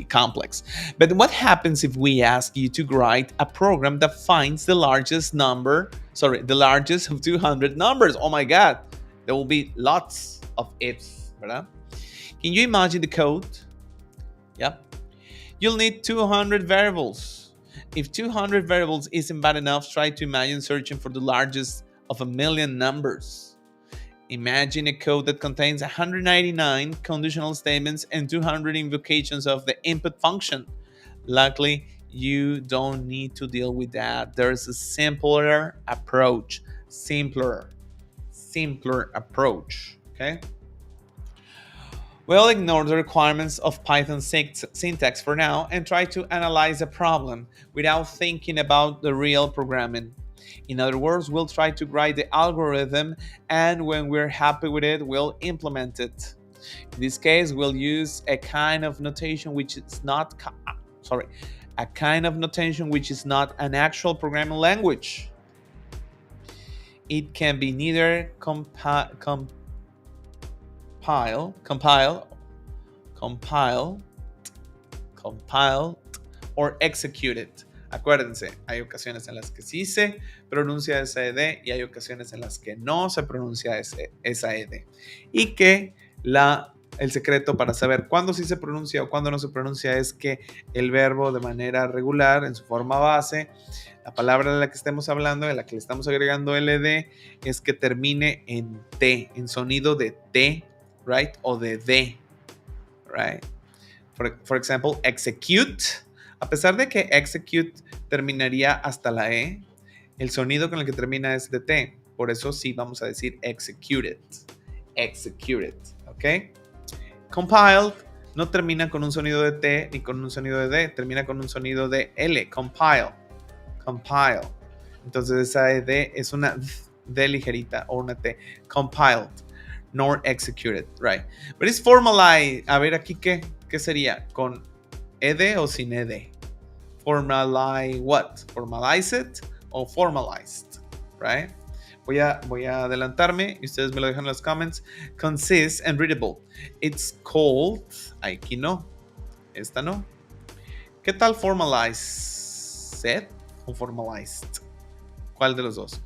complex. But what happens if we ask you to write a program that finds the largest of 200 numbers? Oh my God, there will be lots of ifs, ¿verdad? Can you imagine the code? Yep. You'll need 200 variables. If 200 variables isn't bad enough, try to imagine searching for the largest of 1,000,000 numbers. Imagine a code that contains 199 conditional statements and 200 invocations of the input function. Luckily, you don't need to deal with that. There's a simpler approach. Simpler approach. Okay? We'll ignore the requirements of Python syntax for now and try to analyze a problem without thinking about the real programming. In other words, we'll try to write the algorithm, and when we're happy with it, we'll implement it. In this case, we'll use a kind of notation which is not an actual programming language. It can be neither compiled or executed. Acuérdense, hay ocasiones en las que sí se pronuncia esa ED y hay ocasiones en las que no se pronuncia esa ED. Y que el secreto para saber cuándo sí se pronuncia o cuándo no se pronuncia es que el verbo de manera regular, en su forma base, la palabra de la que estemos hablando, de la que le estamos agregando LD, es que termine en T, en sonido de T, right? O de D, right? For example, execute. A pesar de que execute terminaría hasta la E, el sonido con el que termina es de T. Por eso sí vamos a decir executed. ¿Ok? Compiled no termina con un sonido de T ni con un sonido de D, termina con un sonido de L. Compile. Entonces esa ED es una D ligerita o una T. Compiled, nor executed, right? But it's formalized. A ver, aquí, ¿qué sería? ¿Con ed o sin ed? Formalize what? Formalized o formalized, right? Voy a adelantarme y ustedes me lo dejan en los comments. Consists and readable. It's called. Aquí no. Esta no. ¿Qué tal formalized o formalized? ¿Cuál de los dos?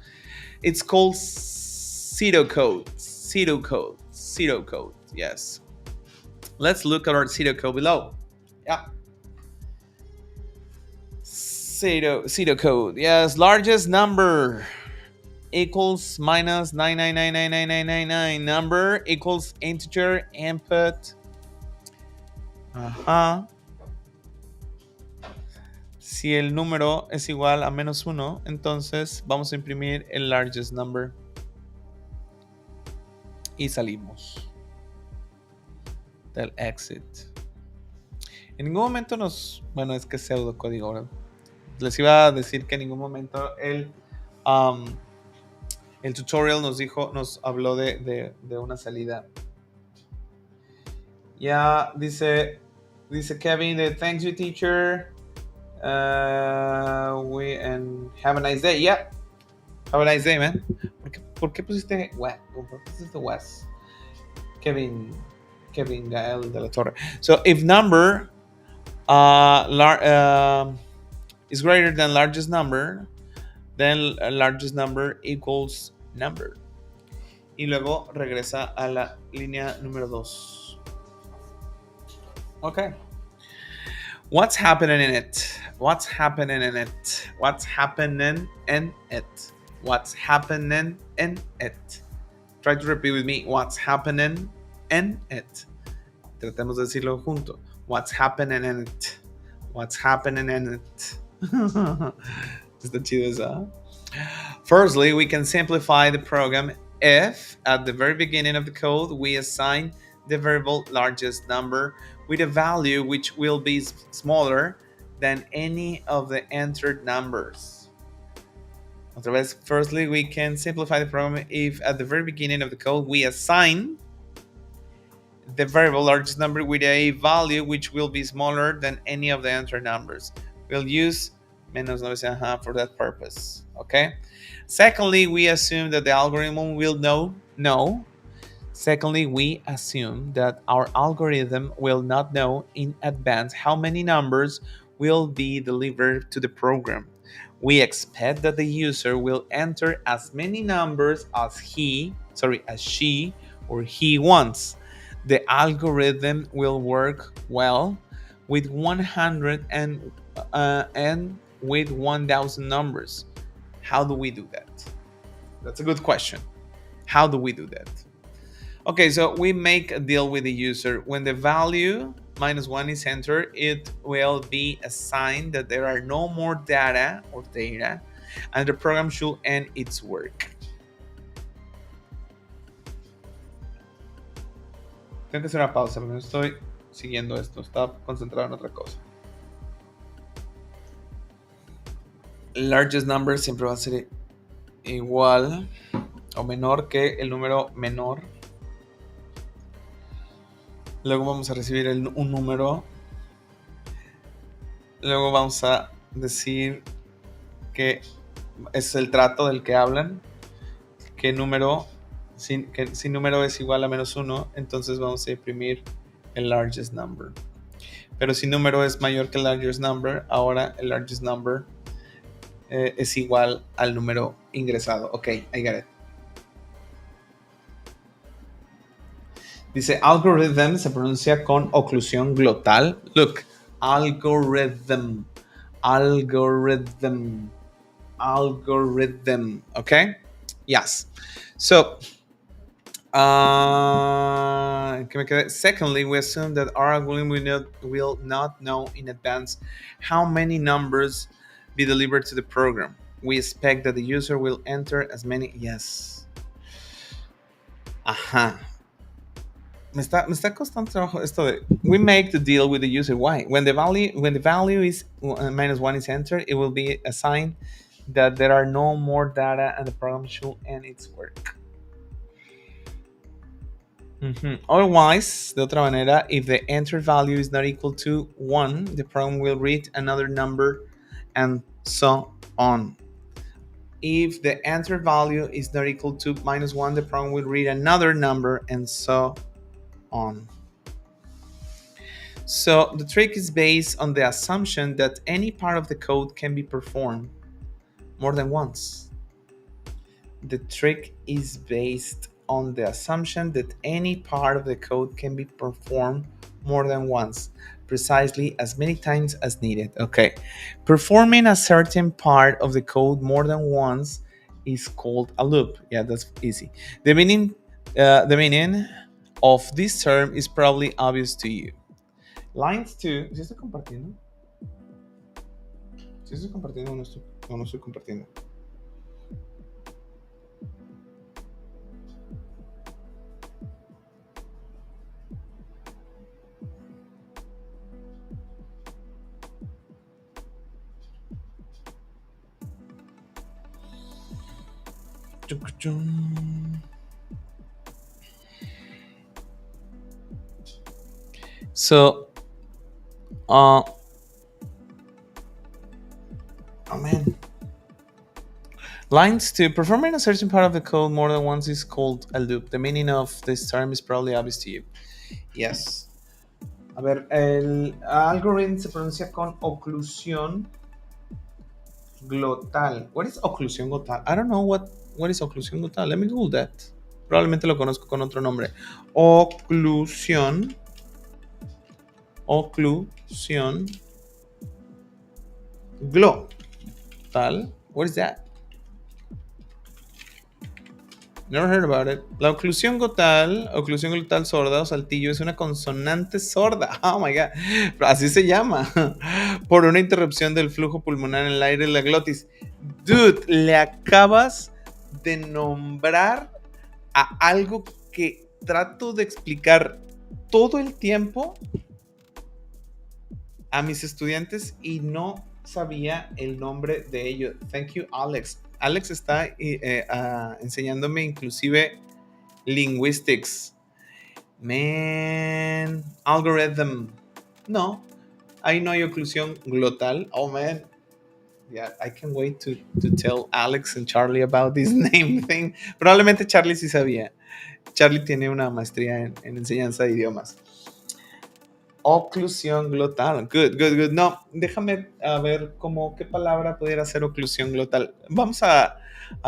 It's called pseudocode. Pseudocode. Pseudocode. Yes. Let's look at our pseudocode below. Yeah. Pseudocode. Yes. Largest number equals minus 9999999. Number equals integer input. Ajá. Si el número es igual a menos 1, entonces vamos a imprimir el largest number. Y salimos del exit. En ningún momento bueno, es que es pseudocódigo, ¿verdad? Les iba a decir que en ningún momento el tutorial nos habló de una salida. Ya, dice Kevin, thanks you teacher. And have a nice day. Yeah. Have a nice day, man. ¿Por qué pusiste Wes? Kevin Gael de la Torre. So if number is greater than largest number, then largest number equals number. Y luego regresa a la línea número 2. Okay. What's happening in it? What's happening in it? What's happening in it? What's happening in it? Try to repeat with me. What's happening in it? Tratemos de decirlo junto. What's happening in it? What's happening in it? Está chido esa. Firstly, we can simplify the program if at the very beginning of the code we assign the variable largest number with a value which will be smaller than any of the entered numbers. Otra vez, firstly, we can simplify the program if at the very beginning of the code we assign the variable largest number with a value which will be smaller than any of the entered numbers. We'll use menos 9 for that purpose. Okay? Secondly, we assume that the algorithm will know. Secondly, we assume that our algorithm will not know in advance how many numbers will be delivered to the program. We expect that the user will enter as many numbers as she or he wants. The algorithm will work well with 100 and with 1,000 numbers. How do we do that? That's a good question. How do we do that? Okay, so we make a deal with the user. When the value -1 is entered, it will be assigned that there are no more data, and the program should end its work. Tengo que hacer una pausa, porque no estoy siguiendo esto. Estaba concentrado en otra cosa. El largest number siempre va a ser igual o menor que el número menor. Luego vamos a recibir un número. Luego vamos a decir que es el trato del que hablan. Que si número es igual a -1, entonces vamos a imprimir el largest number. Pero si número es mayor que el largest number, ahora el largest number es igual al número ingresado. Ok, I got it. Dice algorithm, se pronuncia con oclusión glotal. Look, algorithm. Okay? Yes. So, secondly, we assume that our algorithm will not know in advance how many numbers be delivered to the program. We expect that the user will enter as many. Yes. Ajá. Me está costando trabajo esto de we make the deal with the user. Why? When the value is -1 is entered, it will be assigned that there are no more data and the program should end its work. Otherwise, de otra manera, if the entered value is not equal to 1, the program will read another number and so on. If the entered value is not equal to -1, the program will read another number and so on. So the trick is based on the assumption that any part of the code can be performed more than once. The trick is based on the assumption that any part of the code can be performed more than once, precisely as many times as needed. Okay. Performing a certain part of the code more than once is called a loop. Yeah, that's easy. The meaning of this term is probably obvious to you. Lines 2. ¿Sí estoy compartiendo? ¿Sí estoy compartiendo o no estoy compartiendo? So, oh man. Lines 2. Performing a certain part of the code more than once is called a loop. The meaning of this term is probably obvious to you. Yes. A ver, el algoritmo se pronuncia con oclusión glotal. What is oclusión glotal? I don't know what is oclusión glotal. Let me Google that. Probablemente lo conozco con otro nombre. Oclusión glotal. What is that? Never heard about it. La oclusión glotal sorda o saltillo es una consonante sorda. Oh my god. Así se llama. Por una interrupción del flujo pulmonar en el aire de la glotis. Dude, le acabas de nombrar a algo que trato de explicar todo el tiempo a mis estudiantes y no sabía el nombre de ello. Thank you, Alex. Alex está enseñándome inclusive linguistics. Man, algorithm. No, ahí no hay oclusión glotal. Oh man. Yeah, I can't wait to tell Alex and Charlie about this name thing. Probablemente Charlie sí sabía. Charlie tiene una maestría en enseñanza de idiomas. Oclusión glotal. Good. No, déjame ver qué palabra pudiera ser oclusión glotal. Vamos a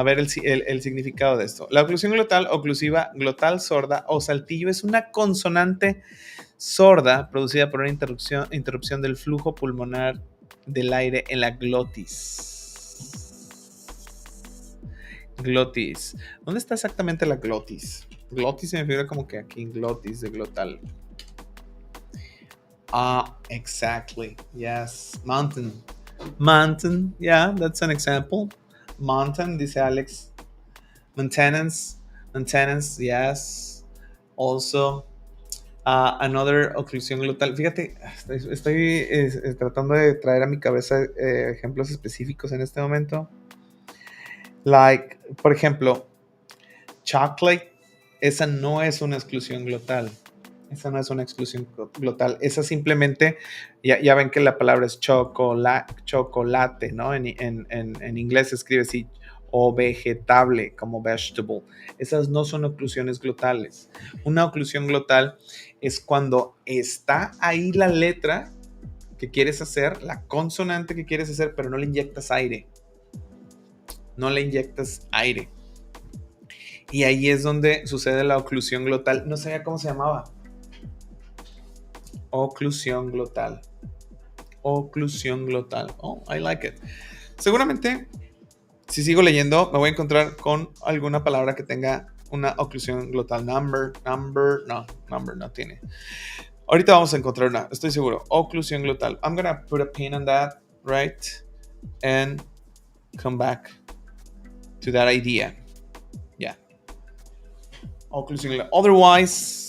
ver el significado de esto. La oclusión glotal, oclusiva, glotal sorda o saltillo es una consonante sorda producida por una interrupción del flujo pulmonar del aire en la glotis. Glotis. ¿Dónde está exactamente la glotis? Glotis se me figura como que aquí en glotis de glotal. Exactly. Yes. Mountain. Yeah, that's an example. Mountain, dice Alex. Maintenance, yes. Also, another oclusión glotal. Fíjate, estoy tratando de traer a mi cabeza ejemplos específicos en este momento. Like, por ejemplo, chocolate. Esa no es una exclusión glotal. Esa simplemente, ya ven que la palabra es chocolate, ¿no? En inglés se escribe así, o vegetable, como vegetable. Esas no son oclusiones glotales. Una oclusión glotal es cuando está ahí la letra que quieres hacer, la consonante que quieres hacer, pero no le inyectas aire. Y ahí es donde sucede la oclusión glotal. No sabía cómo se llamaba. Oclusión glotal. Oh, I like it. Seguramente, si sigo leyendo, me voy a encontrar con alguna palabra que tenga una oclusión glotal. Number no tiene. Ahorita vamos a encontrar una, estoy seguro. Oclusión glotal. I'm gonna put a pin on that, right? And come back to that idea. Yeah. Oclusión glotal. Otherwise,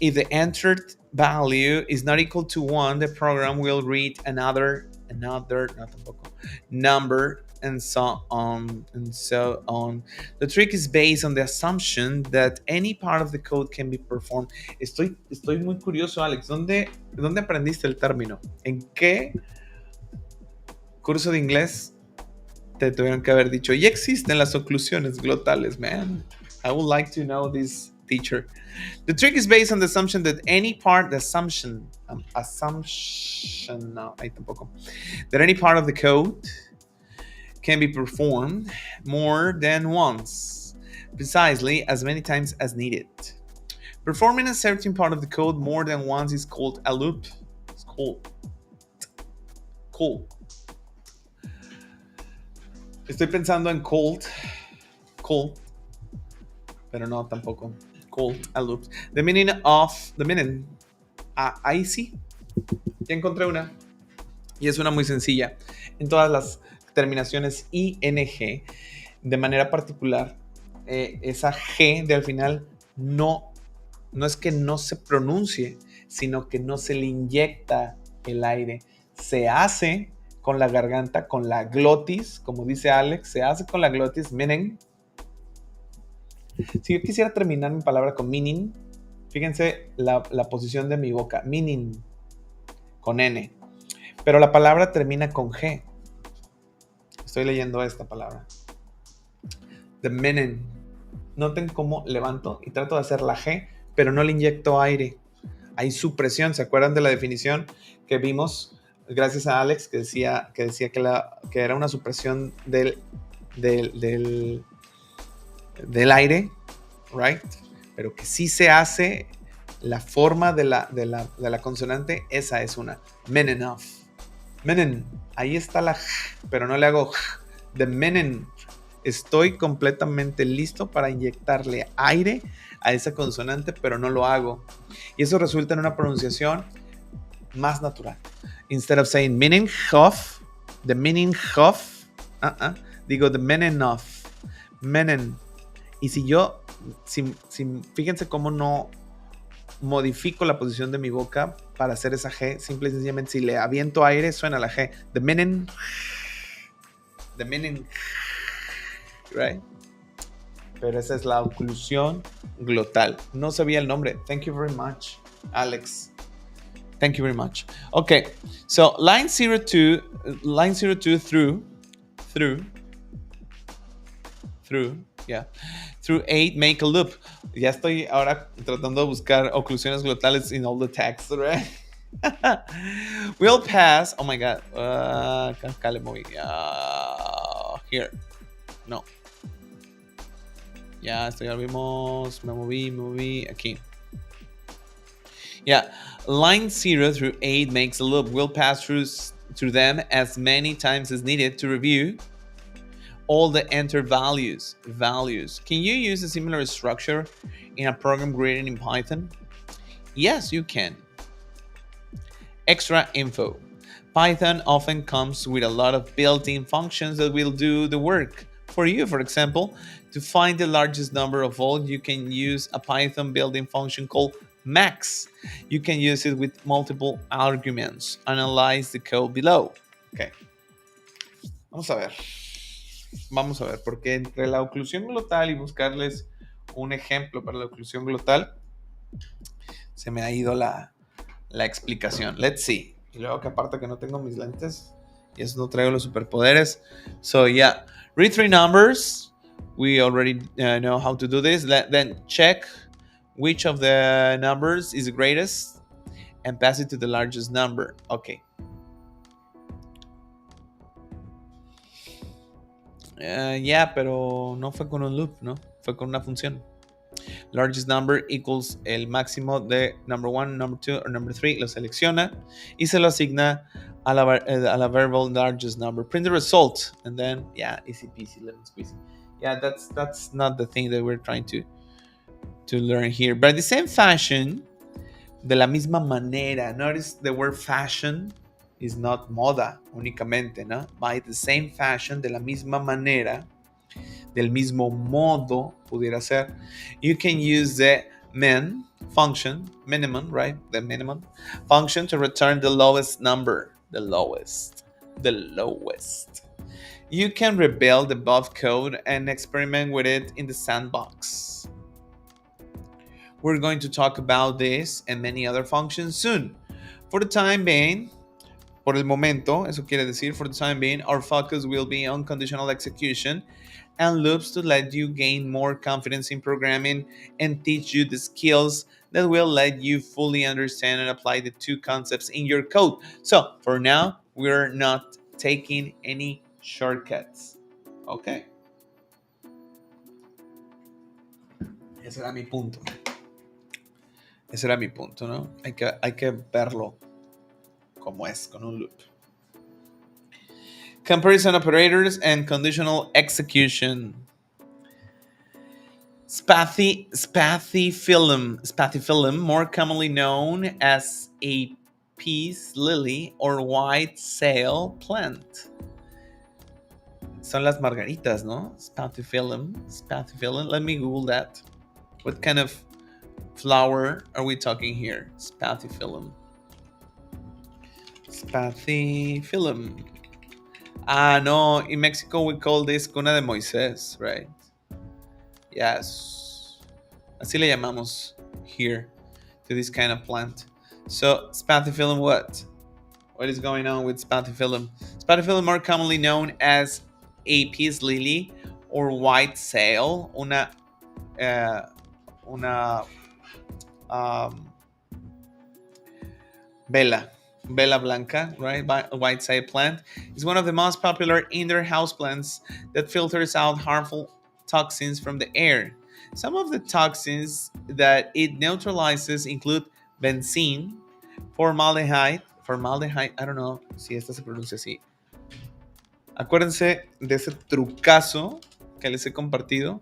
if the entered value is not equal to 1, the program will read another, no tampoco. number, and so on and so on. The trick is based on the assumption that any part of the code can be performed. Estoy muy curioso, Alex. ¿Dónde aprendiste el término? ¿En qué curso de inglés te tuvieron que haber dicho? Ya existen las oclusiones glottales, man. I would like to know this, teacher. The trick is based on the assumption that any part, no, ahí tampoco. That any part of the code can be performed more than once, precisely as many times as needed. Performing a certain part of the code more than once is called a loop. It's called. Cool. Estoy pensando en cold, pero no tampoco. Cold, a loop. The meaning, ahí sí, ya encontré una. Y es una muy sencilla. En todas las terminaciones ing, de manera particular, esa G de al final no es que no se pronuncie, sino que no se le inyecta el aire. Se hace con la garganta, con la glotis, como dice Alex, se hace con la glotis, meaning. Si yo quisiera terminar mi palabra con meaning, fíjense la posición de mi boca, meaning, con N. Pero la palabra termina con G. Estoy leyendo esta palabra. The meaning. Noten cómo levanto y trato de hacer la G, pero no le inyecto aire. Hay supresión. ¿Se acuerdan de la definición que vimos gracias a Alex que decía que era una supresión del aire, right? Pero que sí se hace la forma de la consonante, esa es una. Meaning of. Meaning. Ahí está la J, pero no le hago J. The meaning. Estoy completamente listo para inyectarle aire a esa consonante, pero no lo hago. Y eso resulta en una pronunciación más natural. Instead of saying meaning of, the meaning of, digo the meaning of, meaning. Y si yo, fíjense cómo no modifico la posición de mi boca para hacer esa G, simple y sencillamente si le aviento aire suena la G. The meaning, right? Pero esa es la oclusión glotal. No sabía el nombre. Thank you very much, Alex. Thank you very much. Okay, so line 02 through 8 make a loop. Ya estoy ahora tratando de buscar oclusiones glotales in all the text, right? We'll pass. Oh my God. Acá le moví. Here. No. Ya vimos. Me moví aquí. Yeah. Line 0 through 8 makes a loop. We'll pass through them as many times as needed to review all the entered values. Can you use a similar structure in a program written in Python? Yes, you can. Extra info. Python often comes with a lot of built-in functions that will do the work for you. For example, to find the largest number of all, you can use a Python built-in function called max. You can use it with multiple arguments. Analyze the code below. Okay. Vamos a ver, porque entre la oclusión glotal y buscarles un ejemplo para la oclusión glotal, se me ha ido la explicación. Let's see. Y luego que aparte que no tengo mis lentes y eso no traigo los superpoderes. So yeah, read 3 numbers. We already know how to do this. Then check which of the numbers is the greatest and pass it to the largest number. Okay. Pero no fue con un loop, ¿no? Fue con una función. Largest number equals el máximo de number 1, number 2 or number 3. Lo selecciona y se lo asigna a la variable largest number. Print the result and then, easy peasy, lemon squeezy. Yeah, that's not the thing that we're trying to learn here. But the same fashion, de la misma manera. Notice the word fashion is not moda únicamente, ¿no? By the same fashion, de la misma manera, del mismo modo, pudiera ser. You can use the min function, minimum, right? The minimum function to return the lowest number. The lowest. You can rebuild the above code and experiment with it in the sandbox. We're going to talk about this and many other functions soon. For the time being, por el momento, eso quiere decir, for the time being, our focus will be on conditional execution and loops to let you gain more confidence in programming and teach you the skills that will let you fully understand and apply the two concepts in your code. So, for now, we're not taking any shortcuts. Okay. Ese era mi punto. Ese era mi punto, ¿no? Hay que verlo como es, con un loop. Comparison operators and conditional execution. Spathiphyllum, more commonly known as a peace lily or white sail plant. Son las margaritas, ¿no? Spathiphyllum. Let me Google that. What kind of flower are we talking here? Spathiphyllum. Ah, no. In Mexico, we call this cuna de Moisés, right? Yes. Así le llamamos here to this kind of plant. So, spathiphyllum what? What is going on with spathiphyllum? Spathiphyllum, more commonly known as a peace lily or white sail, una Vela blanca, right? White sail plant is one of the most popular indoor houseplants that filters out harmful toxins from the air. Some of the toxins that it neutralizes include benzene, formaldehyde, I don't know si esta se pronuncia así. Acuérdense de ese trucazo que les he compartido,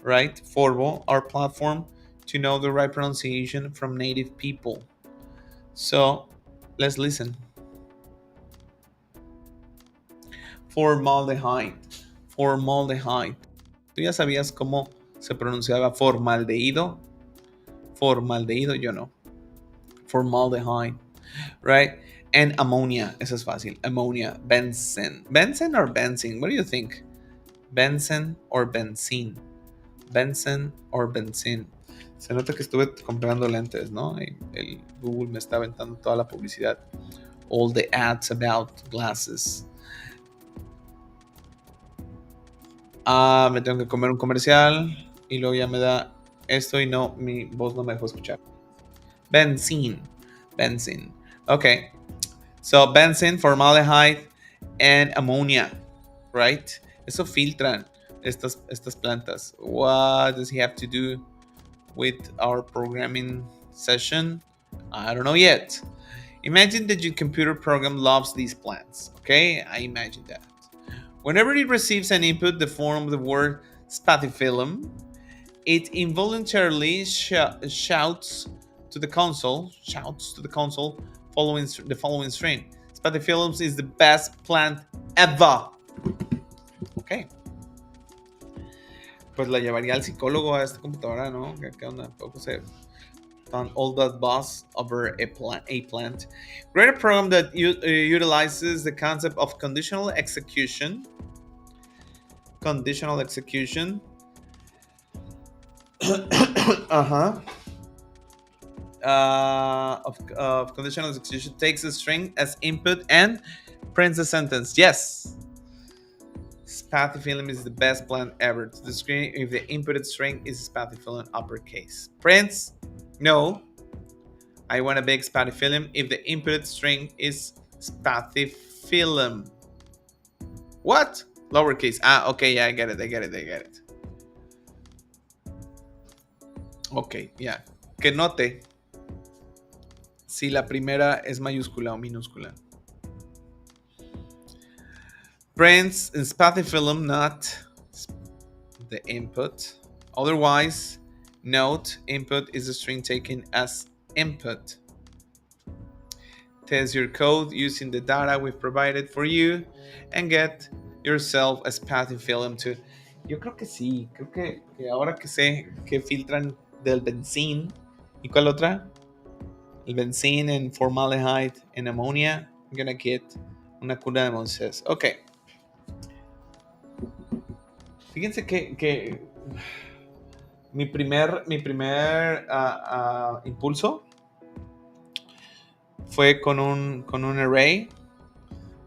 right? Forvo, our platform to know the right pronunciation from native people. So, let's listen. Formaldehyde. ¿Tú ya sabías cómo se pronunciaba formaldehído? Formaldehído, yo no. Formaldehyde, right? And ammonia, eso es fácil. Ammonia, benzene. Benzene or benzene? What do you think? Benzene or benzene? Benzene or benzene? Se nota que estuve comprando lentes, ¿no? El Google me está aventando toda la publicidad. All the ads about glasses. Me tengo que comer un comercial y luego ya me da esto y no, mi voz no me dejó escuchar. Benzene. Okay. So, benzene, formaldehyde, and ammonia, right? Eso filtran estas plantas. What does he have to do with our programming session? I don't know yet. Imagine that your computer program loves these plants. Okay, I imagine that. Whenever it receives an input, the form of the word spathiphyllum, it involuntarily shouts to the console following the following string. Spathiphyllum is the best plant ever. Okay. Pues la llevaría al psicólogo a esta computadora, ¿no? ¿Qué onda? Poco se found all that buzz over a plant. Create a program that utilizes the concept of conditional execution. Of conditional execution takes a string as input and prints a sentence. Yes. Spathiphyllum is the best plant ever. To the screen if the inputted string is spathiphyllum uppercase. Prints? No. I want a big spathiphyllum if the inputted string is spathiphyllum. What? Lowercase. Okay, yeah, I get it. Ok, ya. Que note si la primera es mayúscula o minúscula. Prints in spathiphyllum, not the input. Otherwise, note input is a string taken as input. Test your code using the data we've provided for you and get yourself a spathiphyllum too. Yo creo que sí, creo que ahora que sé que filtran del benzene, ¿y cuál otra? El benzene and formaldehyde and ammonia, I'm gonna get una cuna de Moisés. Okay. Fíjense que mi primer impulso fue con un array,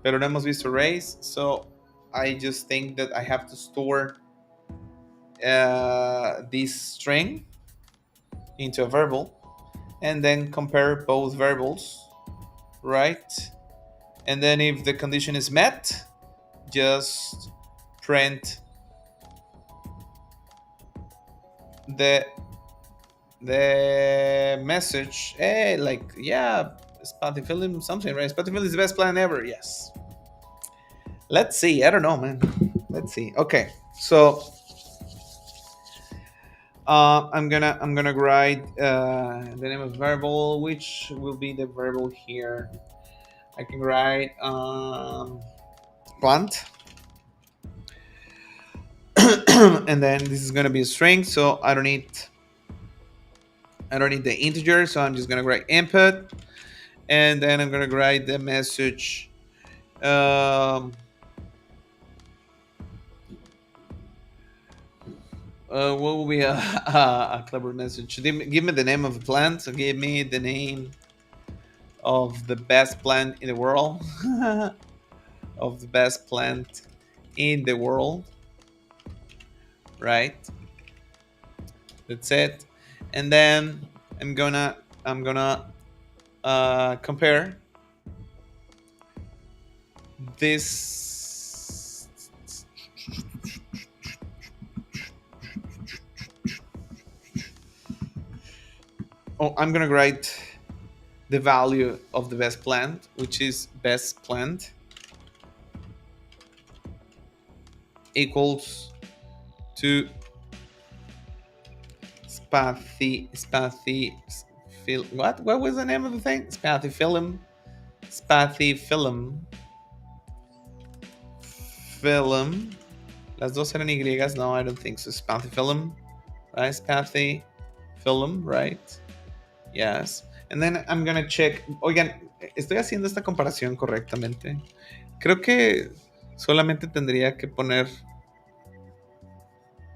pero no hemos visto arrays, so I just think that I have to store this string into a variable and then compare both variables, right? And then if the condition is met, just print the message. Hey, like, yeah, Spotify film something, right? Spotify film is the best plan ever. Yes. Let's see. I don't know, man. Let's see. Okay, so I'm gonna write the name of the variable, which will be the variable here. I can write plant, and then this is gonna be a string, so I don't need the integer, so I'm just gonna write input, and then I'm gonna write the message. What will be a clever message? Give me the name of the plant. So give me the name of the best plant in the world. Of the best plant in the world. Right. That's it. And then I'm gonna compare this. Oh, I'm gonna write the value of the best plant, which is best plant equals to what was the name of the thing? Spathiphyllum. Las dos eran Y. No, I don't think so. Spathiphyllum, right? Spathiphyllum, right? Yes. And then I'm gonna check. Oigan, estoy haciendo esta comparación correctamente. Creo que solamente tendría que poner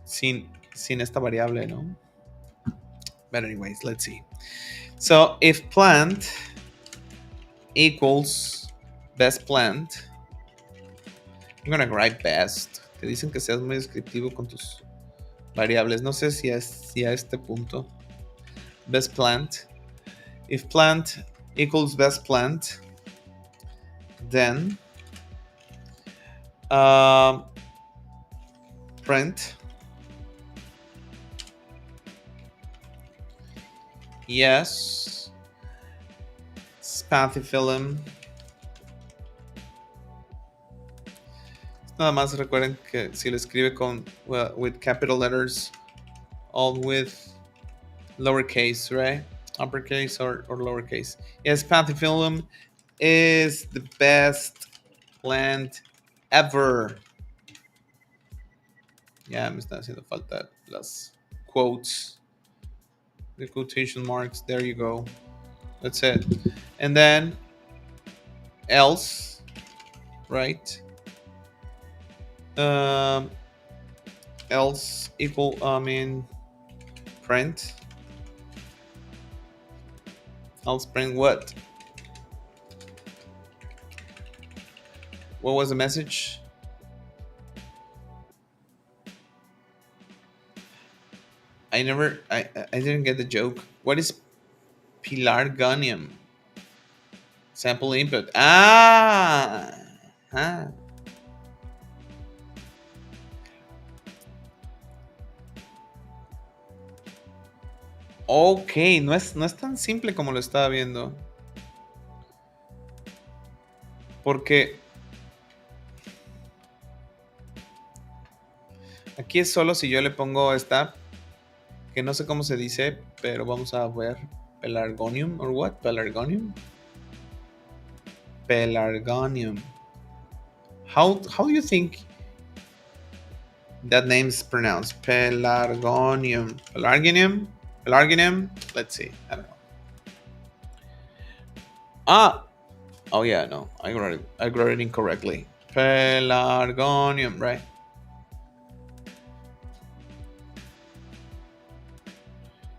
sin esta variable, ¿no? But anyways, let's see. So if plant equals best plant, I'm gonna write best. Te dicen que seas muy descriptivo con tus variables. No sé si a este punto. Best plant. If plant equals best plant, then print yes spathiphyllum. Nada más recuerden que si lo escribe with capital letters, all with lowercase, right? Uppercase or lowercase. Yes, spathiphyllum is the best plant ever. Ya me están haciendo falta las quotes, the quotation marks. There you go. That's it. And then else, right? Else equal, print. Else print what? What was the message? I didn't get the joke. What is pelargonium? Sample input. Ok, no es tan simple como lo estaba viendo. Porque aquí es solo si yo le pongo esta, que no sé cómo se dice, pero vamos a ver. Pelargonium or what? Pelargonium. How do you think that name is pronounced? Pelargonium. Let's see. I don't know. Oh yeah, no. I wrote it incorrectly. Pelargonium, right?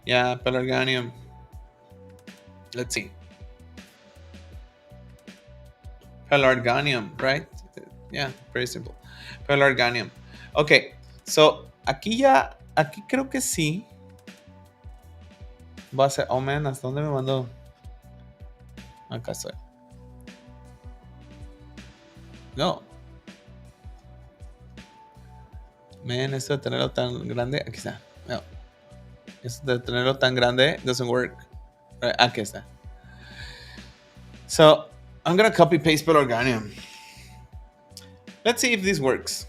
Yeah, pelargonium. Let's see. Pelargonium, right? Yeah, very simple. Pelargonium. Ok, so aquí creo que sí. Va a ser, oh man, ¿hasta dónde me mandó? Acá estoy. No, man, esto de tenerlo tan grande, aquí está. No, esto de tenerlo tan grande doesn't work. Aquí está. So, I'm gonna copy paste pelargonium. Let's see if this works.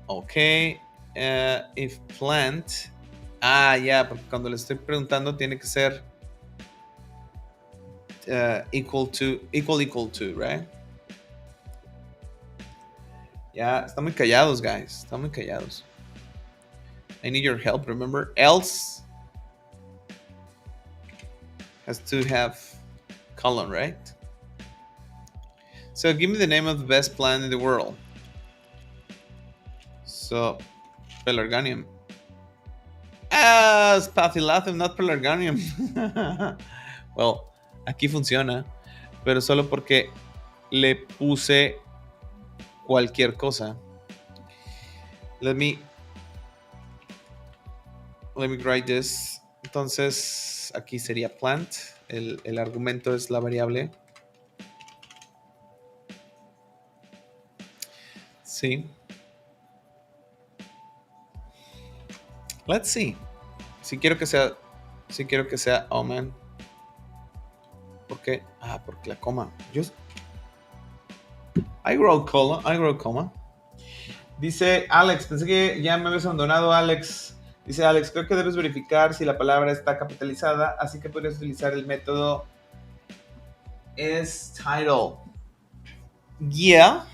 Ok, if plant. Ya, porque cuando le estoy preguntando tiene que ser equal to, right? Ya, están muy callados, guys. Están muy callados. I need your help, remember? Else has to have colon, right? So give me the name of the best plant in the world. So, pelargonium. Spathilathum, not pelargonium. Well, aquí funciona, pero solo porque le puse cualquier cosa. Let me write this. Entonces, aquí sería plant. El argumento es la variable. Sí. Let's see. Si quiero que sea, oh man. ¿Por qué? Porque la coma. I wrote comma. Dice Alex, pensé que ya me habías abandonado, Alex. Dice Alex, creo que debes verificar si la palabra está capitalizada, así que podrías utilizar el método is title. Yeah,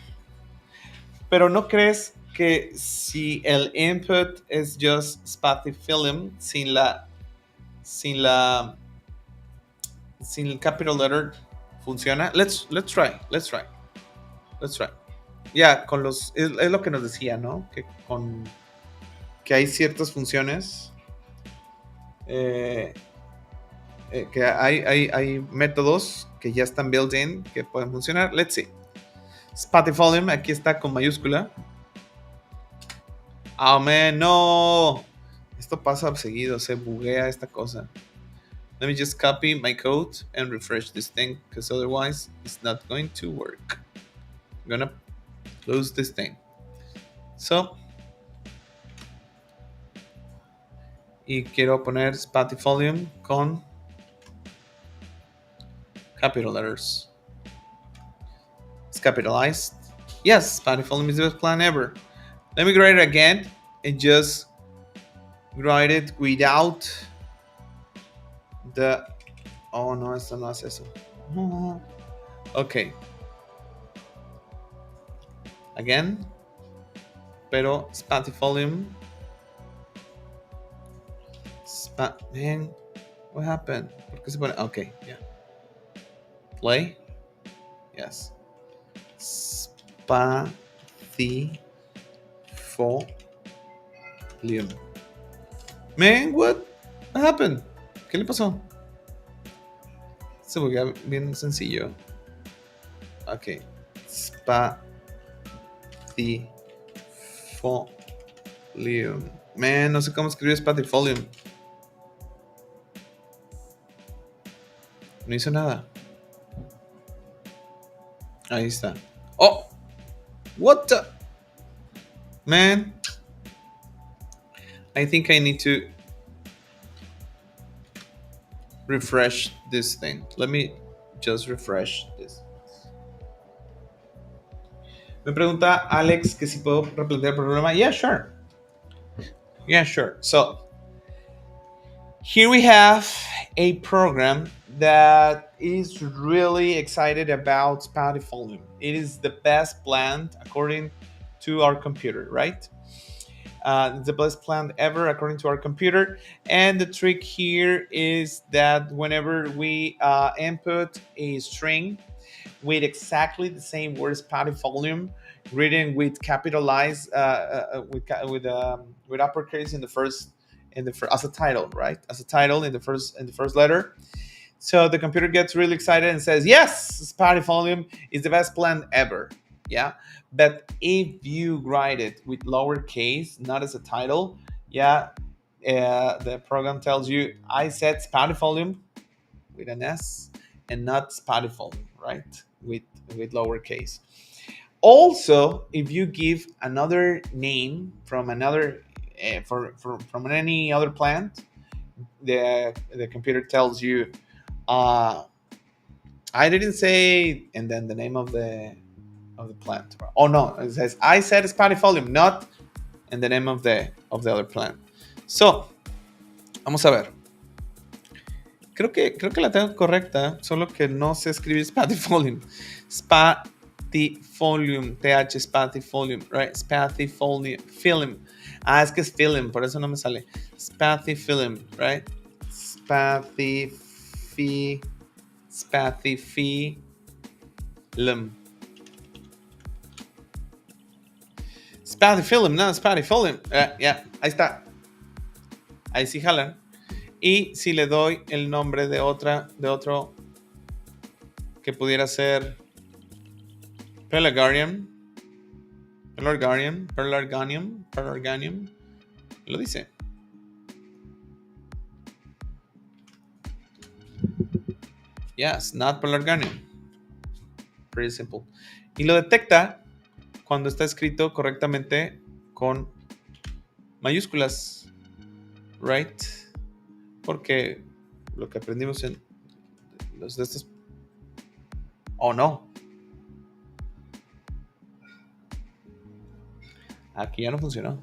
pero ¿no crees que si el input es just spatifilm sin el capital letter funciona? Let's try. Ya, con los es lo que nos decía, ¿no? Que hay ciertas funciones que hay métodos que ya están built in que pueden funcionar. Let's see. Spatifolium, aquí está con mayúscula. Oh man, no. Esto pasa seguido, se buguea esta cosa. Let me just copy my code and refresh this thing, because otherwise it's not going to work. I'm gonna close this thing. So, y quiero poner Spatifolium con capital letters. It's capitalized. Yes, Spatifolium is the best plan ever. Let me write it again and just write it without the... Oh, no, esto no hace eso. Ok. Again. Pero Spatifolium. Man, what happened? ¿Por qué se pone? Ok, yeah. Play. Yes. Spatifolium. Man, what happened? ¿Qué le pasó? Se volvió bien sencillo. Ok. Spatifolium. Man, no sé cómo escribir Spatifolium. No hizo nada. Ahí está. Oh! What the? Man. I think I need to refresh this thing. Let me just refresh this. Me pregunta Alex que si puedo replantear el problema. Yeah, sure. So, here we have a program that is really excited about Spatifolium. It is the best plan according to our computer, right? It's the best plan ever according to our computer. And the trick here is that whenever we input a string with exactly the same word Spatifolium, written with capitalized with uppercase in the first as a title, right? As a title in the first letter. So the computer gets really excited and says, "Yes, Spotify is the best plan ever." Yeah, but if you write it with lowercase, not as a title, yeah, the program tells you, "I said Spotify with an S and not Spotify, right? With lowercase." Also, if you give another name from another from any other plant, the computer tells you, "I didn't say," and then the name of the plant. Oh no, it says, "I said Spadifolium, not," and the name of the other plant. So, vamos a ver. Creo que la tengo correcta, solo que no sé escribir Spatifolium. Spatifolium, TH Spatifolium, right? Spatifolium, film. Es que es film, por eso no me sale. Spatifilm, right? Spatifilm. Spatifilm, no, Spatifolium. Ya, ahí está. Ahí sí jalan. Y si le doy el nombre de otro que pudiera ser Pelargonium, lo dice. Yes, not Pelargonium. Pretty simple. Y lo detecta cuando está escrito correctamente con mayúsculas, right? Porque lo que aprendimos en los de estos... Oh, no. Aquí ya no funcionó.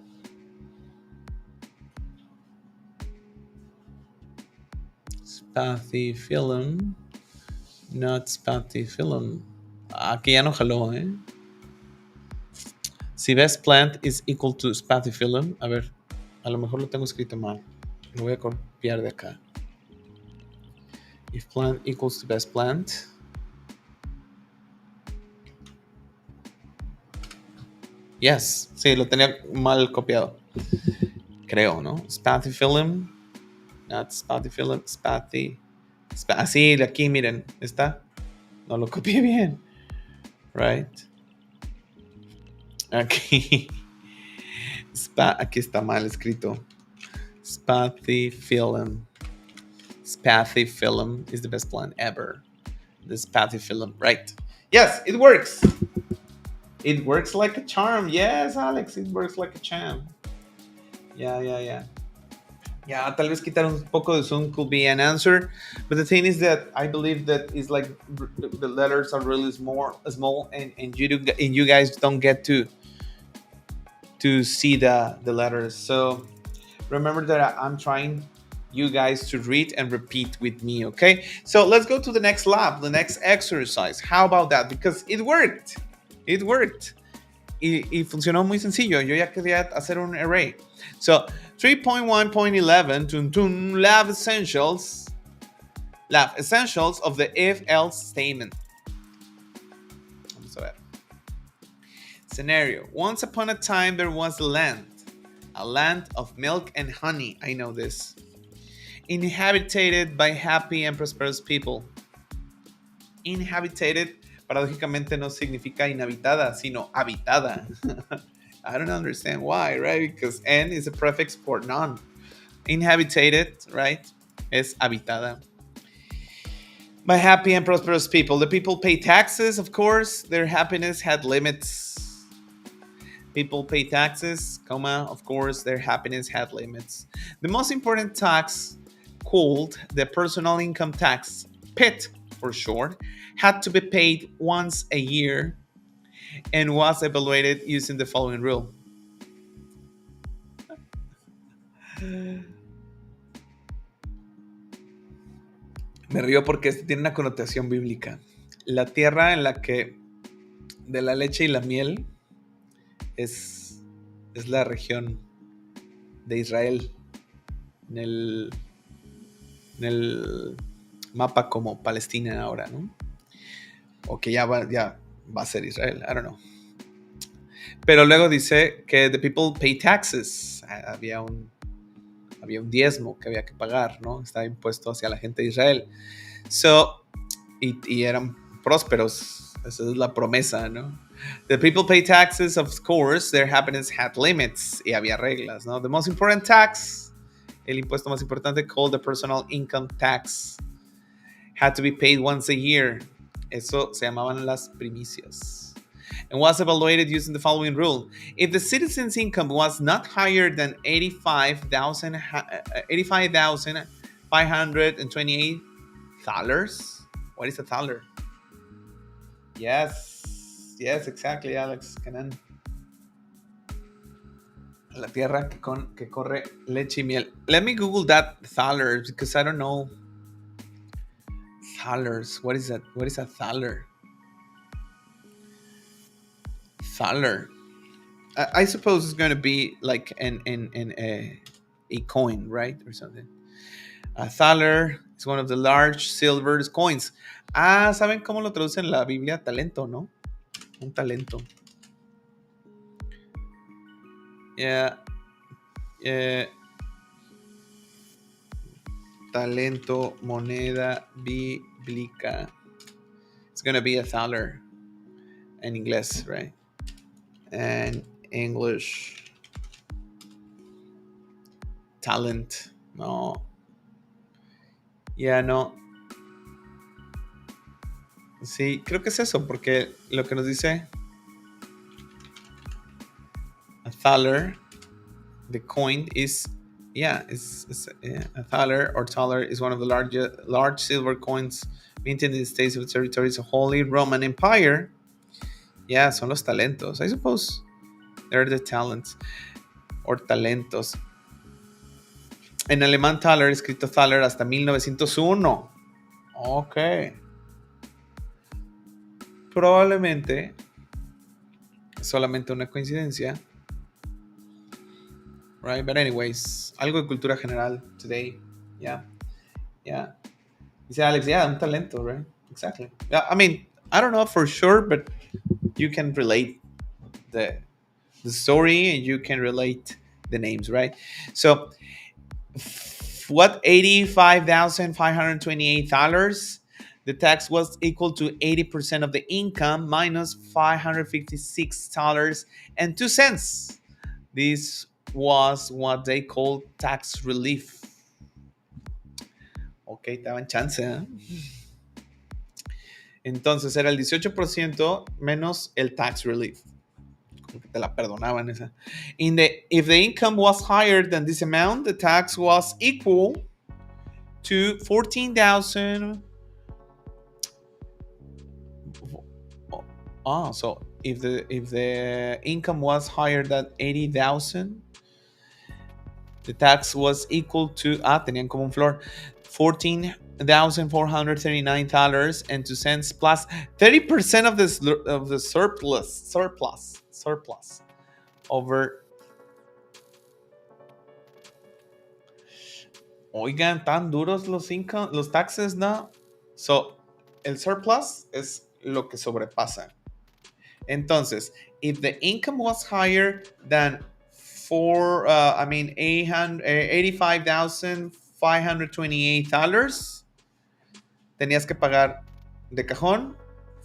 Spatifilm. Not Spatifilm. Aquí ya no jaló, ¿eh? Si best plant is equal to Spatifilm. A ver, a lo mejor lo tengo escrito mal. Lo voy a copiar de acá. If plant equals to best plant. Yes, sí, lo tenía mal copiado. Creo, ¿no? Spatifilm. Not Spatifilm. Así, aquí, miren. ¿Está? No lo copié bien. Right? Aquí. Aquí está mal escrito. Spatifilm. Spatifilm is the best plan ever. The Spatifilm, right? Yes, it works. It works like a charm. Yes, Alex, it works like a charm. Yeah. Yeah, tal vez quitar un poco de zoom could be an answer, but the thing is that I believe that it's like the letters are really small, and you guys don't get to see the letters. So remember that I'm trying you guys to read and repeat with me, okay? So let's go to the next lab, the next exercise. How about that? Because it worked. It worked. Y funcionó muy sencillo. Yo ya quería hacer un array. So 3.1.11 lab essentials of the if-else statement. Vamos a ver. Scenario. Once upon a time there was a land of milk and honey. I know this. Inhabited by happy and prosperous people. Inhabited, paradójicamente, no significa inhabitada, sino habitada. I don't understand why, right? Because N is a prefix for non. Inhabited, right? Es habitada. By happy and prosperous people. The people pay taxes, of course. Their happiness had limits. People pay taxes, comma, of course, their happiness had limits. The most important tax, called the personal income tax, PIT for short, had to be paid once a year and was evaluated using the following rule. Me río porque este tiene una connotación bíblica. La tierra en la que de la leche y la miel es la región de Israel en el mapa como Palestina ahora, ¿no? O que ya va a ser Israel, I don't know. Pero luego dice que the people pay taxes. Había había un diezmo que había que pagar, ¿no? Estaba impuesto hacia la gente de Israel. So, y eran prósperos. Esa es la promesa, ¿no? The people pay taxes, of course. Their happiness had limits. Y había reglas, ¿no? The most important tax, el impuesto más importante, called the personal income tax, had to be paid once a year. Eso se llamaban las primicias. And was evaluated using the following rule. If the citizen's income was not higher than $85,528, what is a thaler? Yes, exactly, Alex. Canan. La tierra que corre leche y miel. Let me Google that thaler because I don't know. Thalers. What is that? What is a thaler? Thaler. I suppose it's going to be like a coin, right? Or something. A thaler is one of the large silver coins. ¿Saben cómo lo traducen en la Biblia? Talento, ¿no? Un talento. Yeah. Talento, moneda bíblica. It's going to be a thaler in Inglés, right? And English. Talent. No. Yeah, no. Sí, creo que es eso, porque lo que nos dice a thaler, the coin is, a thaler or taler is one of the large silver coins minted in the states of the territories of Holy Roman Empire. Yeah, son los talentos. I suppose they're the talents or talentos. En alemán, Thaler, escrito Thaler hasta 1901. Ok. Probablemente solamente una coincidencia. Right? But anyways, algo de cultura general today. Yeah. Dice Alex, un talento, right? Exactly. Yeah, I mean, I don't know for sure, but you can relate the story and you can relate the names, right? So, what $85,528? The tax was equal to 80% of the income minus $556.02. This was what they called tax relief. Ok, estaban chance, ¿eh? Entonces era el 18% menos el tax relief. Como que te la perdonaban esa. If the income was higher than this amount, the tax was equal to 14,000. So if the income was higher than 80,000, the tax was equal to tenían como un floor $14,439.02 plus 30% of the surplus over. Oigan, tan duros los taxes, ¿no? So, el surplus es lo que sobrepasa. Entonces, if the income was higher than $85,528, tenías que pagar de cajón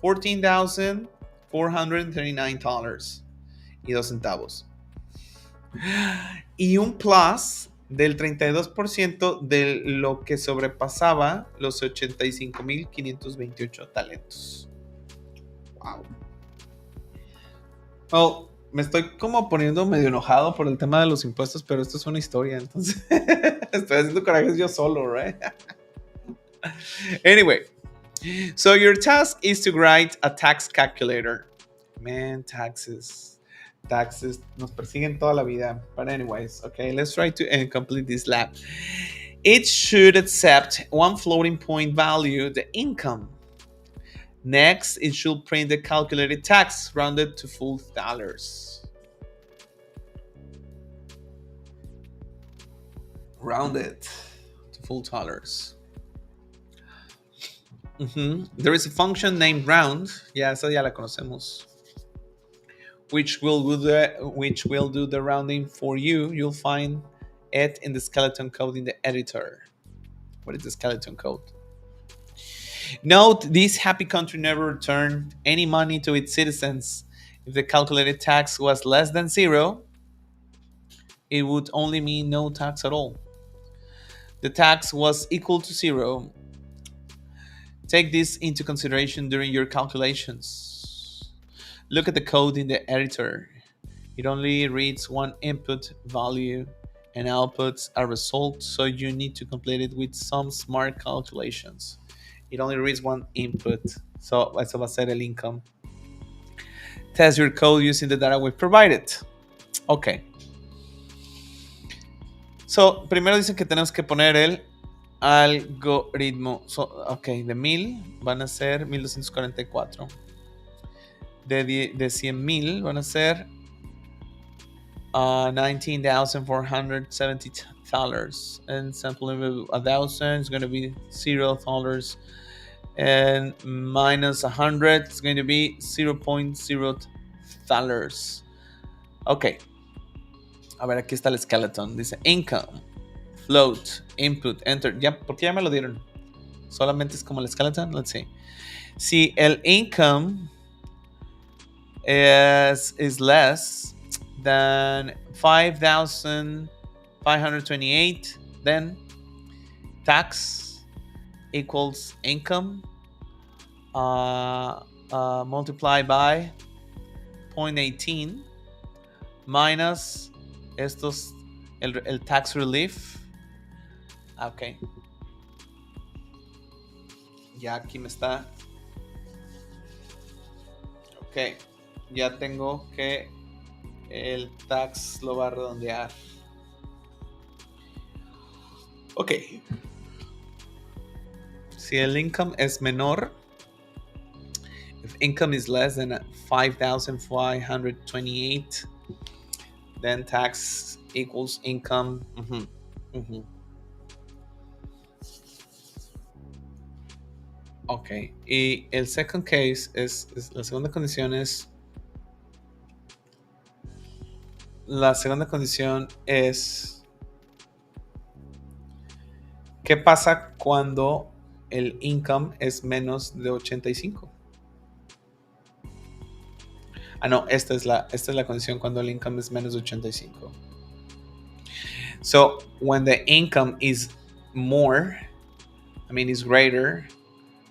$14,439.02. Y un plus del 32% de lo que sobrepasaba los 85,528 talentos. Wow. Well, me estoy como poniendo medio enojado por el tema de los impuestos, pero esto es una historia, entonces estoy haciendo corajes yo solo, right? Anyway, so your task is to write a tax calculator. Man, taxes nos persiguen toda la vida. But anyways, okay, let's try to complete this lab. It should accept one floating point value, the income. Next, it should print the calculated tax rounded to full dollars. Rounded to full dollars. There is a function named round. Ya, esa ya la conocemos. Which will do the rounding for you. You'll find it in the skeleton code in the editor. What is the skeleton code? Note, this happy country never returned any money to its citizens. If the calculated tax was less than zero, it would only mean no tax at all. The tax was equal to zero. Take this into consideration during your calculations. Look at the code in the editor. It only reads one input value and outputs a result, so you need to complete it with some smart calculations. It only reads one input, so eso va a ser el income. Test your code using the data we've provided. Ok. So, primero dicen que tenemos que poner el algoritmo. So, ok, de 1000 van a ser 1244. De 100,000 van a ser $19,470. And simply 1,000 is going to be $0. And minus 100 is going to be $0.0. Ok. A ver, aquí está el skeleton. Dice income, float, input, enter. Ya, porque ya me lo dieron. Solamente es como el skeleton. Let's see. Si el income is less than 5,528, then tax equals income multiplied by 0.18 minus estos el tax relief. Ok, ya aquí me está. Ok, ya tengo que el tax lo va a redondear. Ok, si el income es menor, if income is less than 5,528, then tax equals income. Ok, y el second case es la segunda condición es ¿qué pasa cuando el income es menos de 85? Ah, no, esta es la condición cuando el income es menos de 85. So, when the income is is greater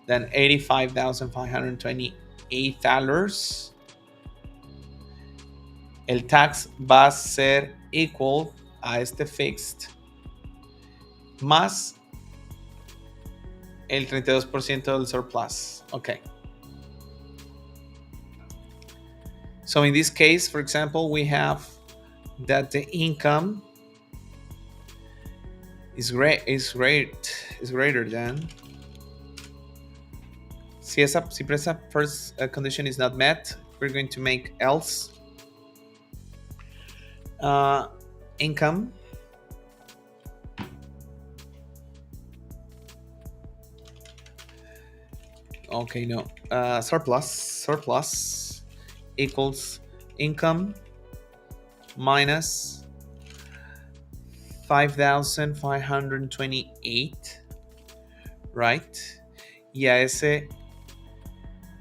than $85,528, el tax va a ser equal a este fixed más el 32% del surplus. Okay. So in this case, for example, we have that the income is greater than. Si esa first condition is not met, we're going to make else. Income okay, no. Surplus equals income minus 5,528, right? Y a ese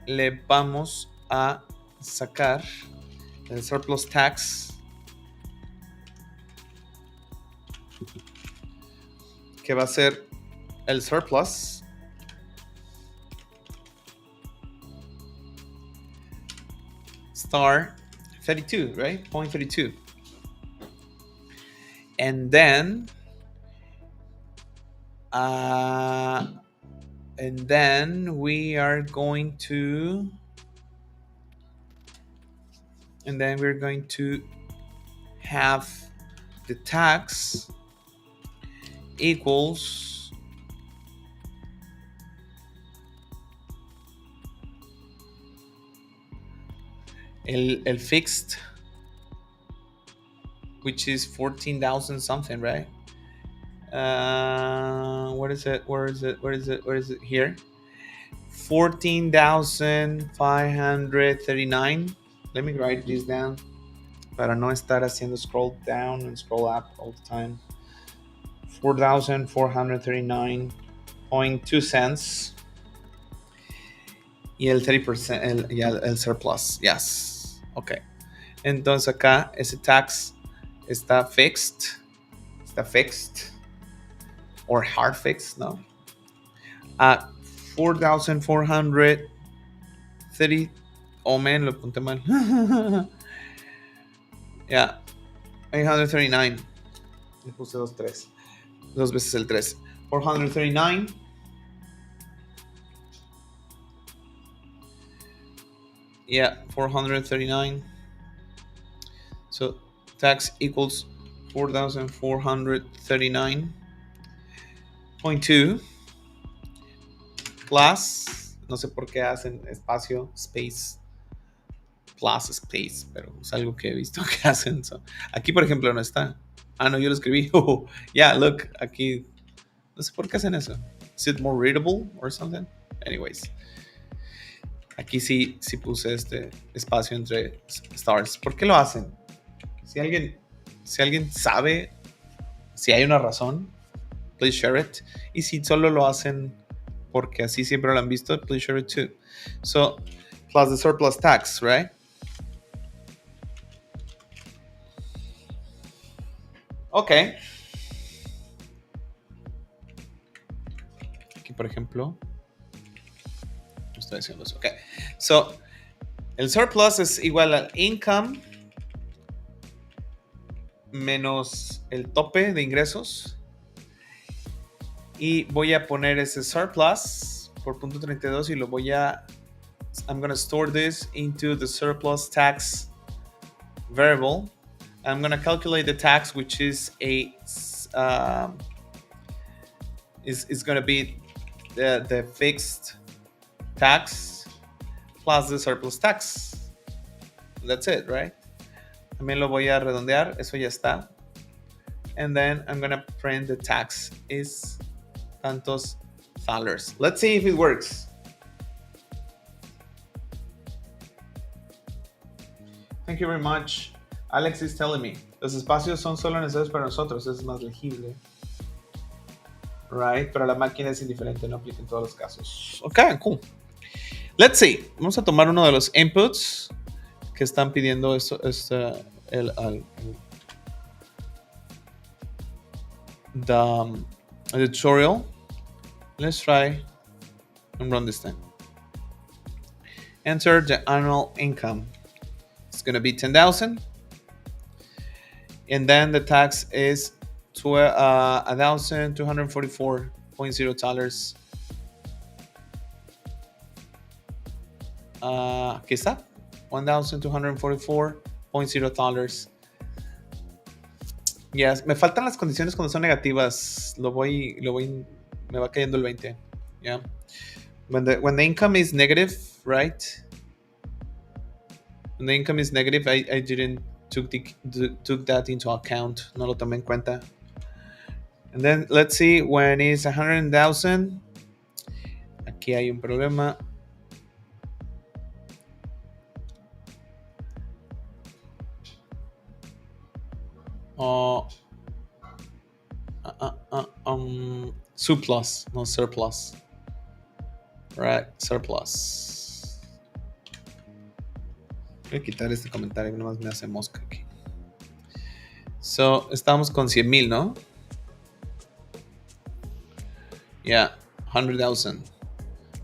le vamos a sacar el surplus tax, que va a ser el surplus star 32, right? 0.32. And then we are going to we're going to have the tax equals el fixed, which is 14,000 something, right? Where is it here? 14,539. Let me write this down para no estar haciendo scroll down and scroll up all the time. $4,439.2 cents. Y el 30%, el surplus. Yes. Ok. Entonces acá ese tax está fixed. Está fixed. Or hard fixed, no. At 4,430. Oh man, lo apunté mal. Yeah. 839. Le puse dos veces el 3. 439. Yeah, 439. So tax equals 4,439.2 plus, no sé por qué hacen espacio, space, plus space, pero es algo que he visto que hacen. So, aquí, por ejemplo, no está. Ah, no, yo lo escribí. Oh, yeah, look, aquí. No sé por qué hacen eso. Is it more readable or something? Anyways. Aquí sí puse este espacio entre stars. ¿Por qué lo hacen? Si alguien sabe, si hay una razón, please share it. Y si solo lo hacen porque así siempre lo han visto, please share it too. So, plus the surplus tax, right? Okay. Aquí, por ejemplo, estoy haciendo eso. Okay. So, el surplus es igual al income menos el tope de ingresos. Y voy a poner ese surplus por punto 32 y lo voy a... I'm going to store this into the surplus tax variable. I'm going to calculate the tax, which is is going to be the fixed tax plus the surplus tax. That's it, right? También lo voy a redondear. Eso ya está. And then I'm going to print the tax is tantos dollars. Let's see if it works. Thank you very much. Alex is telling me, los espacios son solo necesarios para nosotros, es más legible. Right, pero la máquina es indiferente, no aplica en todos los casos. Ok, cool. Let's see. Vamos a tomar uno de los inputs que están pidiendo esto, the tutorial. Let's try and run this thing. Enter the annual income. It's going to be 10,000. And then the tax is $1,244.0. Aquí está. $1,244.0. Yes, me faltan las condiciones cuando son negativas. Me va cayendo el 20. Yeah. When the income is negative, right? When the income is negative, I didn't took that into account. No lo tomé en cuenta. And then let's see when it's 100,000. Aquí hay un problema. Surplus, no surplus. Right, surplus. Voy a quitar este comentario que nomás me hace mosca aquí. So, estamos con 100,000, ¿no? Yeah, 100,000.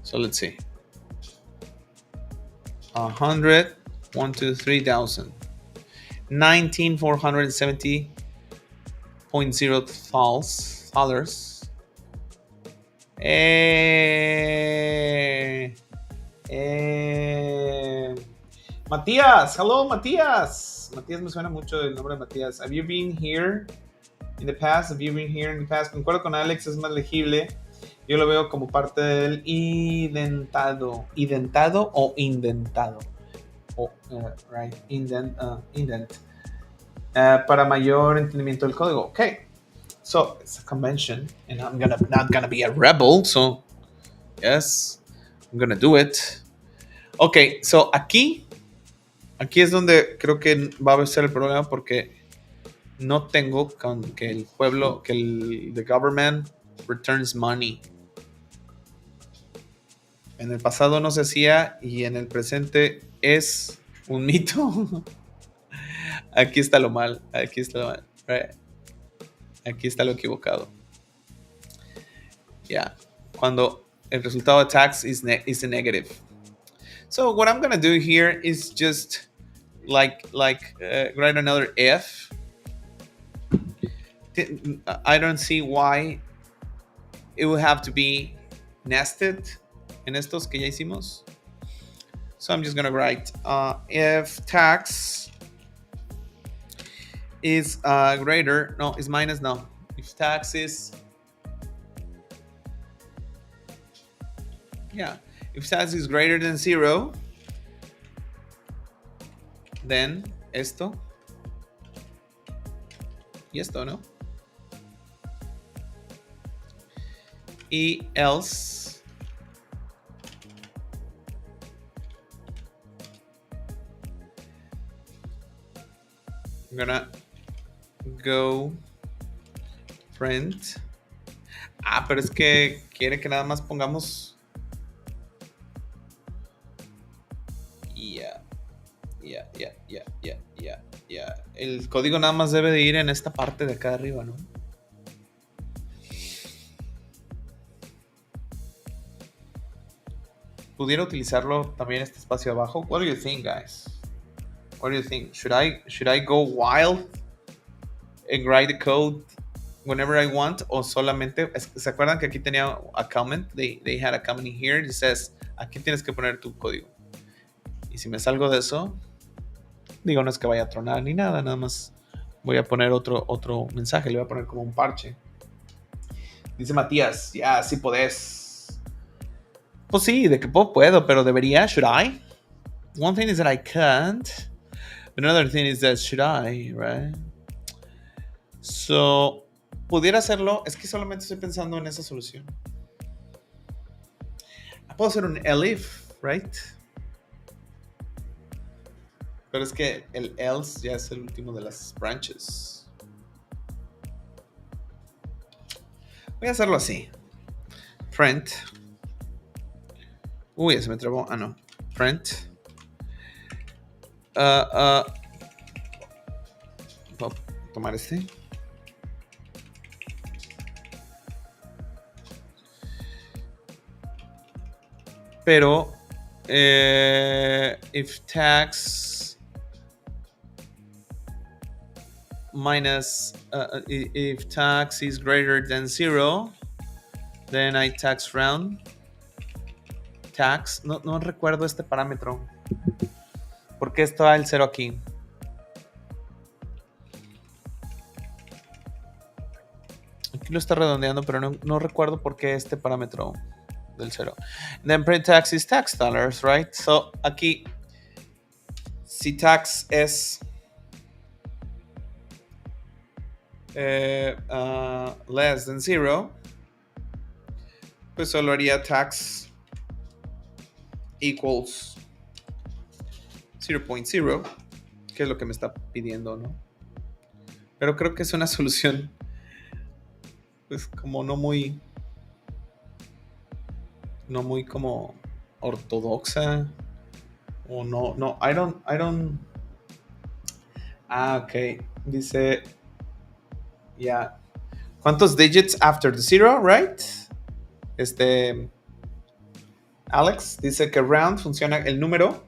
So let's see. 100, 1, 2, 3,000. 19,470.0 dollars. Matías, hello Matías. Matías me suena mucho el nombre de Matías. Have you been here in the past? Concuerdo con Alex, es más legible. Yo lo veo como parte del identado. ¿Identado o indentado? Right, indent. Para mayor entendimiento del código. Okay. So it's a convention, and I'm not gonna be a rebel. So yes, I'm gonna do it. Okay, so aquí es donde creo que va a ser el problema porque no tengo con que el pueblo, que the government returns money. En el pasado no se hacía y en el presente es un mito. Aquí está lo mal, aquí está lo mal, right? Aquí está lo equivocado. Yeah, cuando el resultado de tax is a negative. So what I'm gonna do here is just write another if. I don't see why it would have to be nested en estos que ya hicimos. So I'm just gonna write if tax is greater, no, is minus, no. If tax is, yeah, if tax is greater than 0, then esto y esto, ¿no? Y else I'm gonna go print. Ah, pero es que quiere que nada más pongamos. Yeah. El código nada más debe de ir en esta parte de acá arriba, ¿no? ¿Pudiera utilizarlo también este espacio abajo? What do you think, guys? What do you think? Should I go wild and write the code whenever I want? O solamente, ¿se acuerdan que aquí tenía a comment? They had a comment in here. It says, aquí tienes que poner tu código. Y si me salgo de eso, digo, no es que vaya a tronar ni nada, nada más voy a poner otro mensaje, le voy a poner como un parche. Dice Matías, ya, sí podés. Pues sí, de que puedo, pero debería, should I? One thing is that I can't. Another thing is that should I, right? So, pudiera hacerlo, es que solamente estoy pensando en esa solución. Puedo hacer un elif, right? Pero es que el else ya es el último de las branches. Voy a hacerlo así. Print. Uy, se me trabó. Ah, no. Print. Voy a tomar este. Pero if tax minus if tax is greater than 0, then I tax round tax. No recuerdo este parámetro. ¿Por qué está el 0 aquí? Aquí lo está redondeando, pero no recuerdo por qué este parámetro del 0. Then print tax is tax dollars, right? So aquí, si tax es less than 0, pues solo haría tax equals 0.0, que es lo que me está pidiendo, ¿no? Pero creo que es una solución, pues como no muy como ortodoxa, o no, I don't. Ah, ok, dice, yeah. ¿Cuántos digits after the 0, right? Alex dice que round funciona el número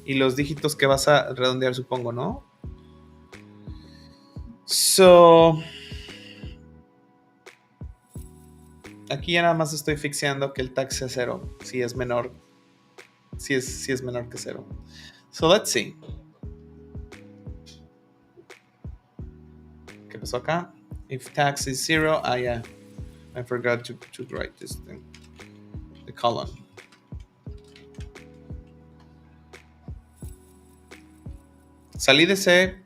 y los dígitos que vas a redondear, supongo, ¿no? So, aquí ya nada más estoy fixeando que el tax sea 0, si es menor, si es menor que 0. So, let's see. ¿Qué pasó acá? If tax is 0, yeah, I forgot to write this thing, the column. Salí de C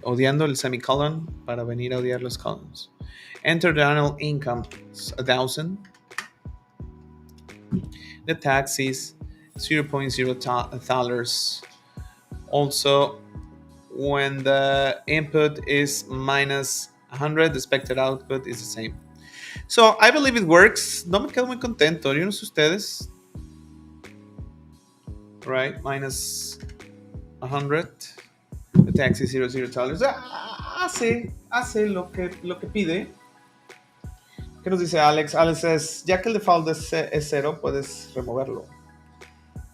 odiando el semicolon para venir a odiar los columns. Enter the annual income, 1,000. The tax is $0.0. Also, when the input is minus 100, the expected output is the same. So I believe it works. No me quedo muy contento. Yo no sé ustedes. Right? Minus 100. The tax is $0. Hace lo que pide. ¿Qué nos dice Alex? Alex es, ya que el default es 0, puedes removerlo.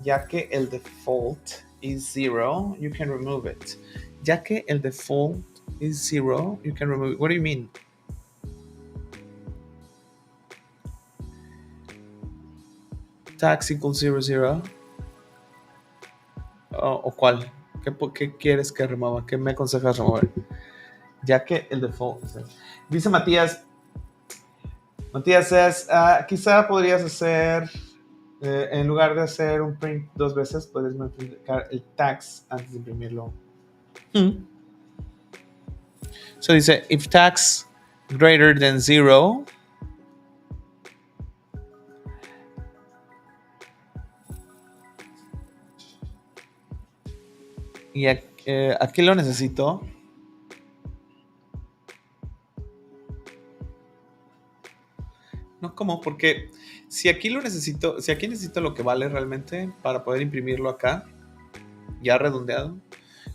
Ya que el default is 0, you can remove it. Ya que el default is 0, you can remove it. What do you mean? Tax equals 0. ¿O cuál? ¿Qué quieres que remueva? ¿Qué me aconsejas remover? Ya que el default. Dice Matías es, quizá podrías hacer, en lugar de hacer un print 2 veces, puedes modificar el tax antes de imprimirlo. So dice, if tax greater than 0, y aquí lo necesito. No, ¿cómo? Porque si aquí necesito lo que vale realmente para poder imprimirlo acá, ya redondeado,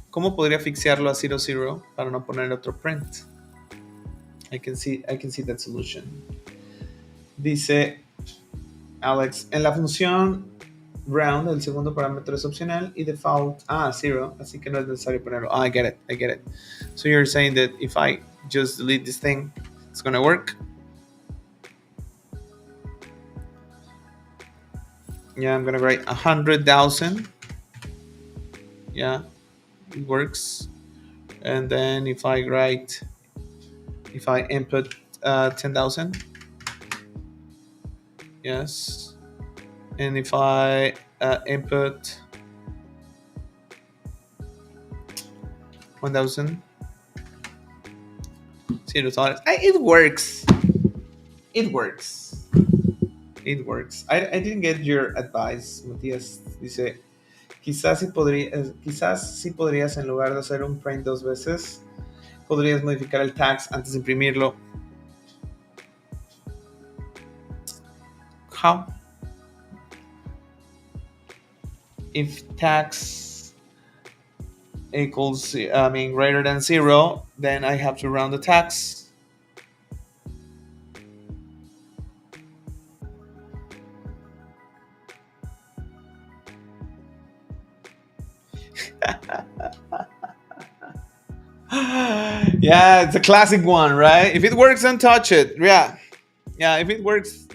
¿cómo podría fixearlo a 0 para no poner otro print? I can see that solution. Dice Alex, en la función round, el segundo parámetro es opcional y default, 0, así que no es necesario ponerlo. I get it. So you're saying that if I just delete this thing, it's gonna work? Yeah, I'm gonna write 100,000. Yeah, it works. And then if I input 10,000, yes. And if I input 1,000, $0. It works. I didn't get your advice, Matías. Dice, quizás sí podrías, en lugar de hacer un print 2 veces, podrías modificar el tax antes de imprimirlo. How? If tax equals, greater than 0, then I have to round the tax. Yeah, it's a classic one, right? If it works, then touch it. Yeah, if it works,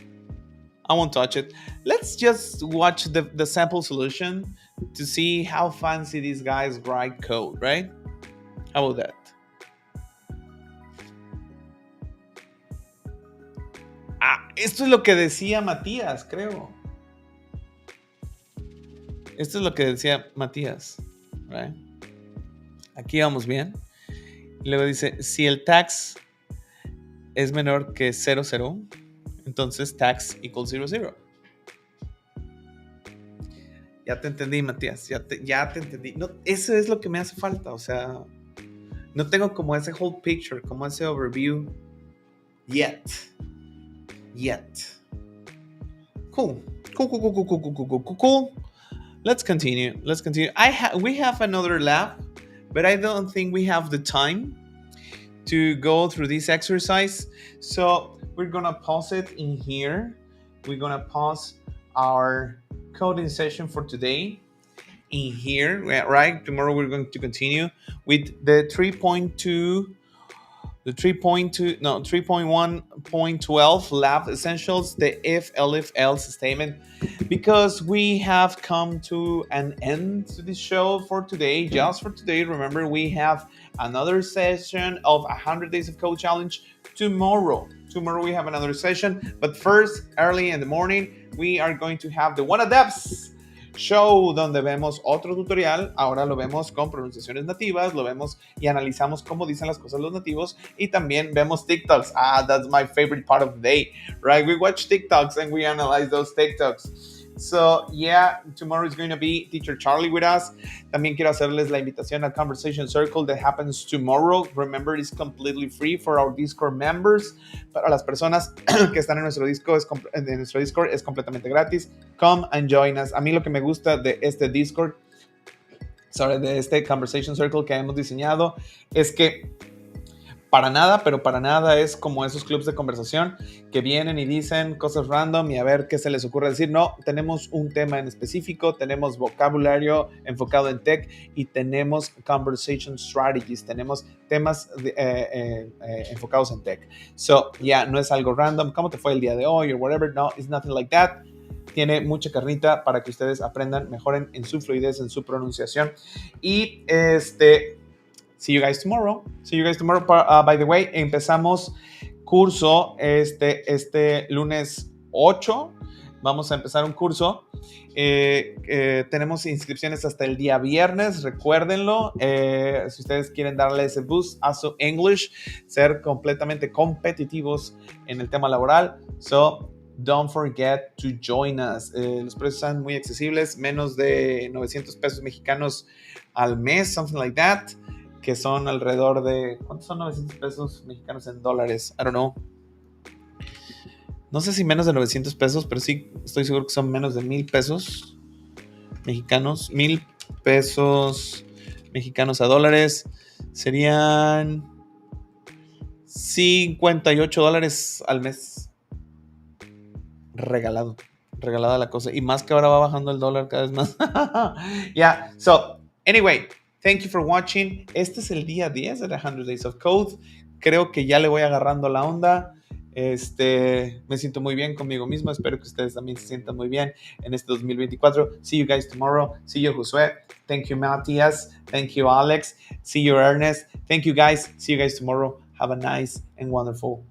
I won't touch it. Let's just watch the sample solution to see how fancy these guys write code, right? How about that? Esto es lo que decía Matías, creo. Esto es lo que decía Matías, right? Aquí vamos bien. Y luego dice, si el tax es menor que 0, entonces tax equals 0. Ya te entendí, Matías. Ya te entendí. No, eso es lo que me hace falta. O sea, no tengo como ese whole picture, como ese overview yet. Cool. Let's continue. We have another lab, but I don't think we have the time to go through this exercise. So we're gonna pause it in here. We're gonna pause our coding session for today in here, right? Tomorrow we're going to continue with the 3.1.12 lab essentials, the if, elif, else statement, because we have come to an end to this show for today. Just for today, remember, we have another session of 100 Days of Code Challenge tomorrow. Tomorrow we have another session, but first, early in the morning, we are going to have the One Adapts show, donde vemos otro tutorial. Ahora lo vemos con pronunciaciones nativas, lo vemos y analizamos cómo dicen las cosas los nativos, y también vemos TikToks. That's my favorite part of the day, right? We watch TikToks and we analyze those TikToks. So, yeah, tomorrow is going to be Teacher Charlie with us. También quiero hacerles la invitación al Conversation Circle that happens tomorrow. Remember, it's completely free for our Discord members. Para las personas que están en nuestro Discord es completamente gratis. Come and join us. A mí lo que me gusta de este Discord, de este Conversation Circle que hemos diseñado, es que para nada, pero para nada es como esos clubs de conversación que vienen y dicen cosas random y a ver qué se les ocurre decir. No, tenemos un tema en específico, tenemos vocabulario enfocado en tech y tenemos conversation strategies, tenemos temas enfocados en tech. So, no es algo random, ¿cómo te fue el día de hoy? Or whatever, no, it's nothing like that. Tiene mucha carnita para que ustedes aprendan, mejoren en su fluidez, en su pronunciación. Y see you guys tomorrow. See you guys tomorrow. By the way, empezamos curso este lunes 8. Vamos a empezar un curso. Tenemos inscripciones hasta el día viernes. Recuérdenlo. Si ustedes quieren darle ese boost a su English, ser completamente competitivos en el tema laboral. So, don't forget to join us. Los precios están muy accesibles. Menos de 900 pesos mexicanos al mes. Something like that. Que son alrededor de... ¿Cuántos son 900 pesos mexicanos en dólares? I don't know. No sé si menos de 900 pesos, pero sí estoy seguro que son menos de 1,000 pesos mexicanos. 1,000 pesos mexicanos a dólares serían $58 al mes. Regalada la cosa. Y más que ahora va bajando el dólar cada vez más. Yeah, so, anyway... Thank you for watching. Este es el día 10 de The 100 Days of Code. Creo que ya le voy agarrando la onda. Me siento muy bien conmigo mismo. Espero que ustedes también se sientan muy bien en este 2024. See you guys tomorrow. See you, Josué. Thank you, Matías. Thank you, Alex. See you, Ernest. Thank you, guys. See you guys tomorrow. Have a nice and wonderful